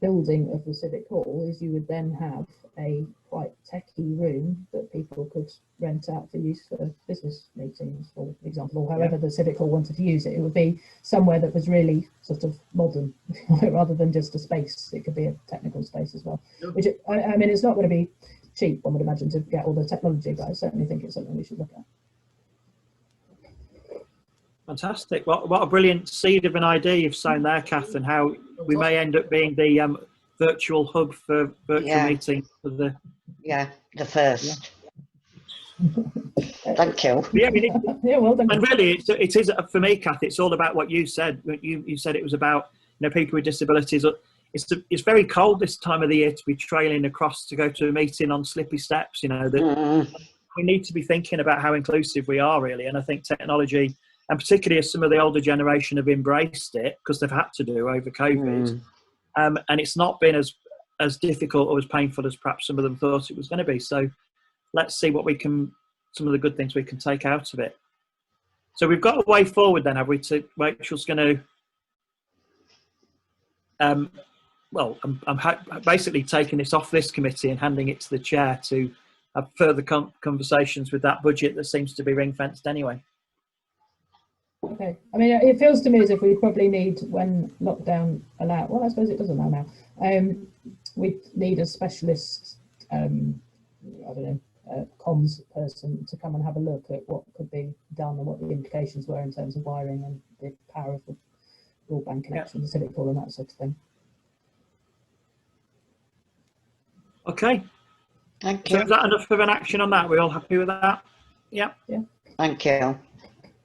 S2: building of the Civic Hall is you would then have a quite techie room that people could rent out for use for business meetings, for example, or however the Civic Hall wanted to use it. It would be somewhere that was really sort of modern rather than just a space. It could be a technical space as well, which I mean, it's not going to be cheap, one would imagine, to get all the technology, but I certainly think it's something we should look at.
S1: Fantastic. What a brilliant seed of an idea you've sown there, Kath, and how we may end up being the virtual hub for virtual meetings for the
S3: first. Thank you.
S1: Yeah, I mean,
S2: well done.
S1: And really, it is for me, Kath. It's all about what you said. You said it was about people with disabilities. It's very cold this time of the year to be trailing across to go to a meeting on slippy steps. That we need to be thinking about how inclusive we are, really. And I think technology, and particularly as some of the older generation have embraced it because they've had to do over COVID, and it's not been as difficult or as painful as perhaps some of them thought it was going to be. So let's see some of the good things we can take out of it. So we've got a way forward then, have we? Rachel's going to, I'm basically taking this off this committee and handing it to the chair to have further conversations with that budget that seems to be ring-fenced anyway.
S2: Okay. I mean, it feels to me as if we probably need, when lockdown allows, well, I suppose it does allow now, we need a specialist, I don't know, comms person to come and have a look at what could be done and what the implications were in terms of wiring and the power of the broadband connection, the Civic Hall and that sort of thing.
S3: Okay. Thank you.
S1: So is that enough of an action on that? We're all happy with that? Yeah.
S2: Yeah.
S3: Thank you.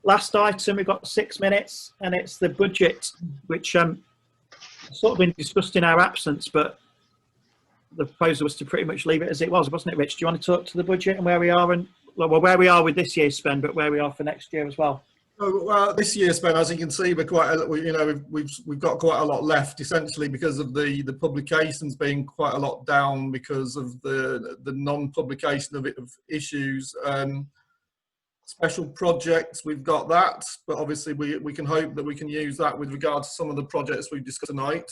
S1: Last item, we've got 6 minutes, and it's the budget, which sort of been discussed in our absence, but the proposal was to pretty much leave it as it was, wasn't it, Rich? Do you want to talk to the budget and where we are, and where we are with this year's spend, but where we are for next year as well?
S4: Well, this year's spend, as you can see, we've got quite a lot left, essentially because of the publications being quite a lot down because of the non-publication of issues. Special projects, we've got that, but obviously we can hope that we can use that with regard to some of the projects we've discussed tonight.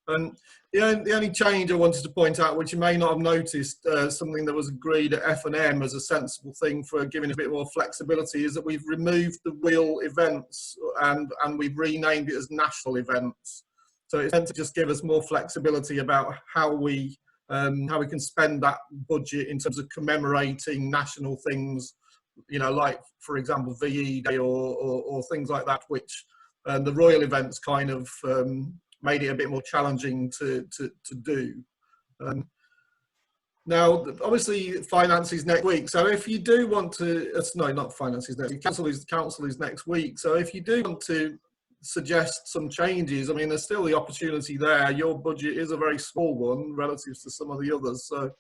S4: And the only change I wanted to point out, which you may not have noticed, something that was agreed at F&M as a sensible thing for giving a bit more flexibility, is that we've removed the real events and we've renamed it as national events. So it's meant to just give us more flexibility about how we can spend that budget in terms of commemorating national things, like, for example, VE Day or things like that, which the royal events kind of made it a bit more challenging to do. Now, obviously, finances next week. So if you do want to, no, not finances next week, council is next week. So if you do want to suggest some changes, I mean, there's still the opportunity there. Your budget is a very small one relative to some of the others. So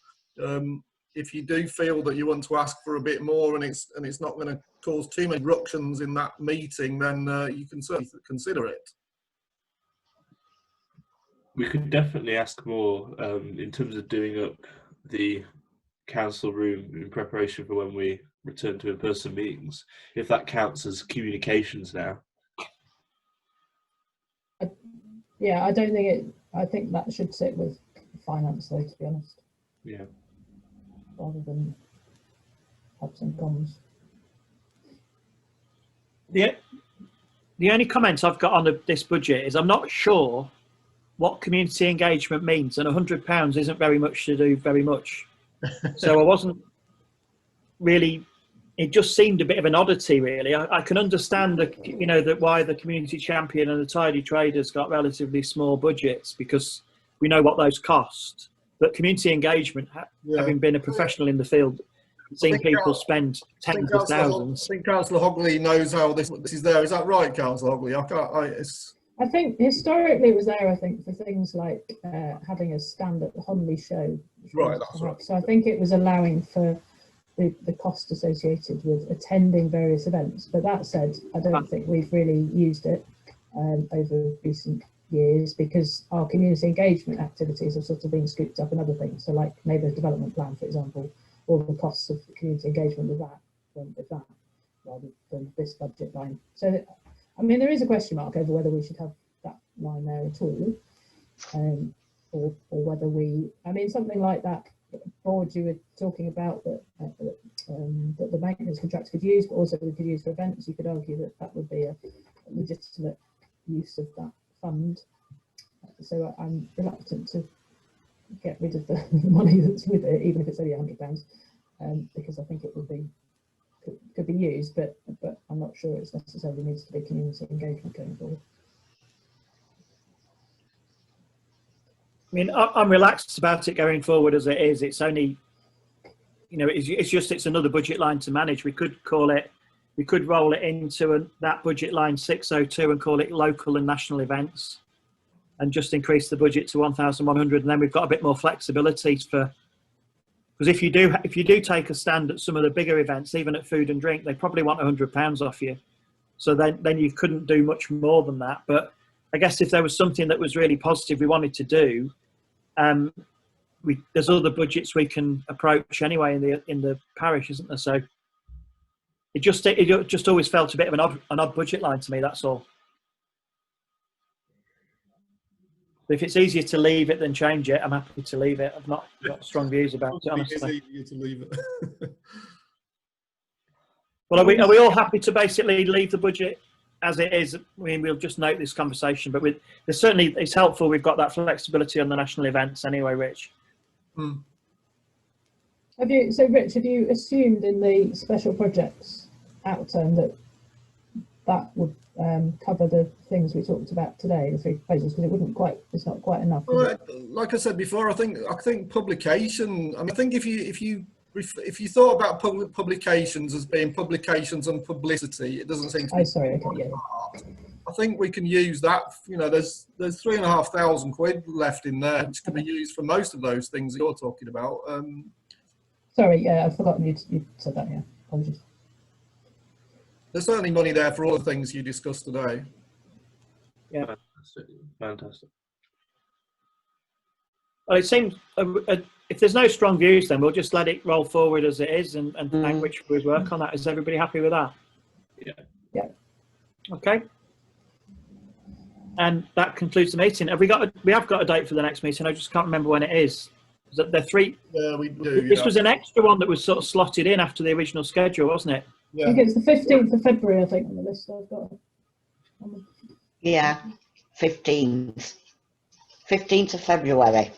S4: if you do feel that you want to ask for a bit more and it's not going to cause too many ructions in that meeting, then you can certainly consider it.
S5: We could definitely ask more in terms of doing up the council room in preparation for when we return to in-person meetings, if that counts as communications now.
S2: Yeah, I don't think it. I think that should sit with finance, though, to be honest.
S5: Yeah.
S2: Rather than ups and downs.
S1: The only comments I've got on this budget is I'm not sure what community engagement means, and £100 isn't very much to do very much. So I wasn't really. It just seemed a bit of an oddity, really. I can understand that why the community champion and the tidy traders got relatively small budgets, because we know what those cost. But community engagement, having been a professional in the field, seeing people spend tens of thousands.
S4: I think Councillor Hogley knows how this is there. Is that right, Councillor Hogley?
S2: I think historically it was there, I think, for things like having a stand at the Honley show.
S4: Right, that's right.
S2: So I think it was allowing for the cost associated with attending various events. But that said, I don't think we've really used it over recent years, because our community engagement activities have sort of been scooped up in other things. So like neighbourhood development plan, for example, all the costs of community engagement with that rather than this budget line. So, I mean, there is a question mark over whether we should have that line there at all, or whether I mean, something like that board you were talking about that the maintenance contracts could use, but also we could use for events. You could argue that would be a legitimate use of that fund. So I'm reluctant to get rid of the money that's with it, even if it's only £100, because I think it would could be used, but I'm not sure it's necessarily needs to be community engagement going forward.
S1: I mean, I'm relaxed about it going forward as it is. It's only, it's another budget line to manage. We could roll it into that budget line 602 and call it local and national events, and just increase the budget to 1,100. And then we've got a bit more flexibility because if you do take a stand at some of the bigger events, even at food and drink, they probably want £100 off you. So then you couldn't do much more than that. But I guess if there was something that was really positive we wanted to do, there's other budgets we can approach anyway in the parish, isn't there? So it just always felt a bit of an odd budget line to me. That's all. But if it's easier to leave it than change it, I'm happy to leave it. I've not got strong views about it, honestly.
S4: It's easier to leave it.
S1: Well, are we all happy to basically leave the budget as it is? I mean, we'll just note this conversation, but it's helpful. We've got that flexibility on the national events anyway, Rich.
S2: So Rich, have you assumed in the special projects outturn that would cover the things we talked about today, the 3 proposals? Because it's not quite enough.
S4: Well, like I said before, I think publication. I mean, I think if you thought about publications as being publications and publicity, it doesn't seem to be.
S2: Oh, sorry. Okay, yeah.
S4: I think we can use that. There's £3,500 left in there, which can be used for most of those things that you're talking about.
S2: Sorry, yeah, I've forgotten you said that. Yeah, apologies.
S4: There's certainly money there for all the things you discussed today.
S1: Yeah,
S5: Fantastic.
S1: Well, it seems if there's no strong views, then we'll just let it roll forward as it is, and thank Rich for his work on that. Is everybody happy with that?
S5: Yeah.
S2: Yeah.
S1: Okay. And that concludes the meeting. We have got a date for the next meeting. I just can't remember when it is. Is that the three?
S4: Yeah, we do.
S1: This
S4: yeah.
S1: was an extra one that was sort of slotted in after the original schedule, wasn't it?
S2: I
S4: Yeah.
S2: think it's the 15th of February, I think, on the list I've got.
S3: Yeah, 15th. 15th of February.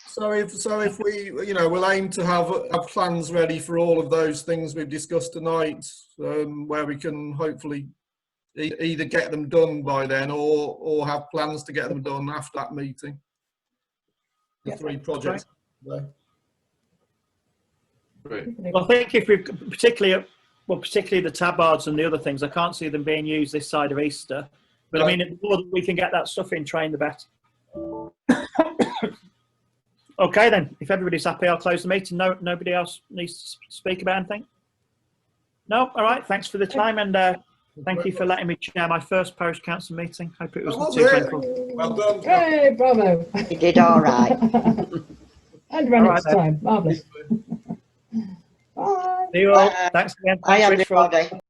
S4: So if we, you know, we'll aim to have plans ready for all of those things we've discussed tonight, where we can hopefully either get them done by then or have plans to get them done after that meeting. The
S1: Yeah,
S4: 3 projects.
S5: Great.
S1: Well, I think if we've particularly the tabards and the other things, I can't see them being used this side of Easter. But I mean, the more that we can get that stuff in train, the better. Okay, then. If everybody's happy, I'll close the meeting. No, nobody else needs to speak about anything. No. All right. Thanks for the time, and thank you for letting me chair my first parish council meeting. Hope it wasn't too painful.
S4: Well done.
S2: Hey, bravo.
S3: You did all right.
S2: And ran
S1: All right,
S2: its time. Marvellous. Bye.
S1: See you all. Thanks again.
S3: Bye,
S1: Thanks, Rich, for all-
S3: everybody.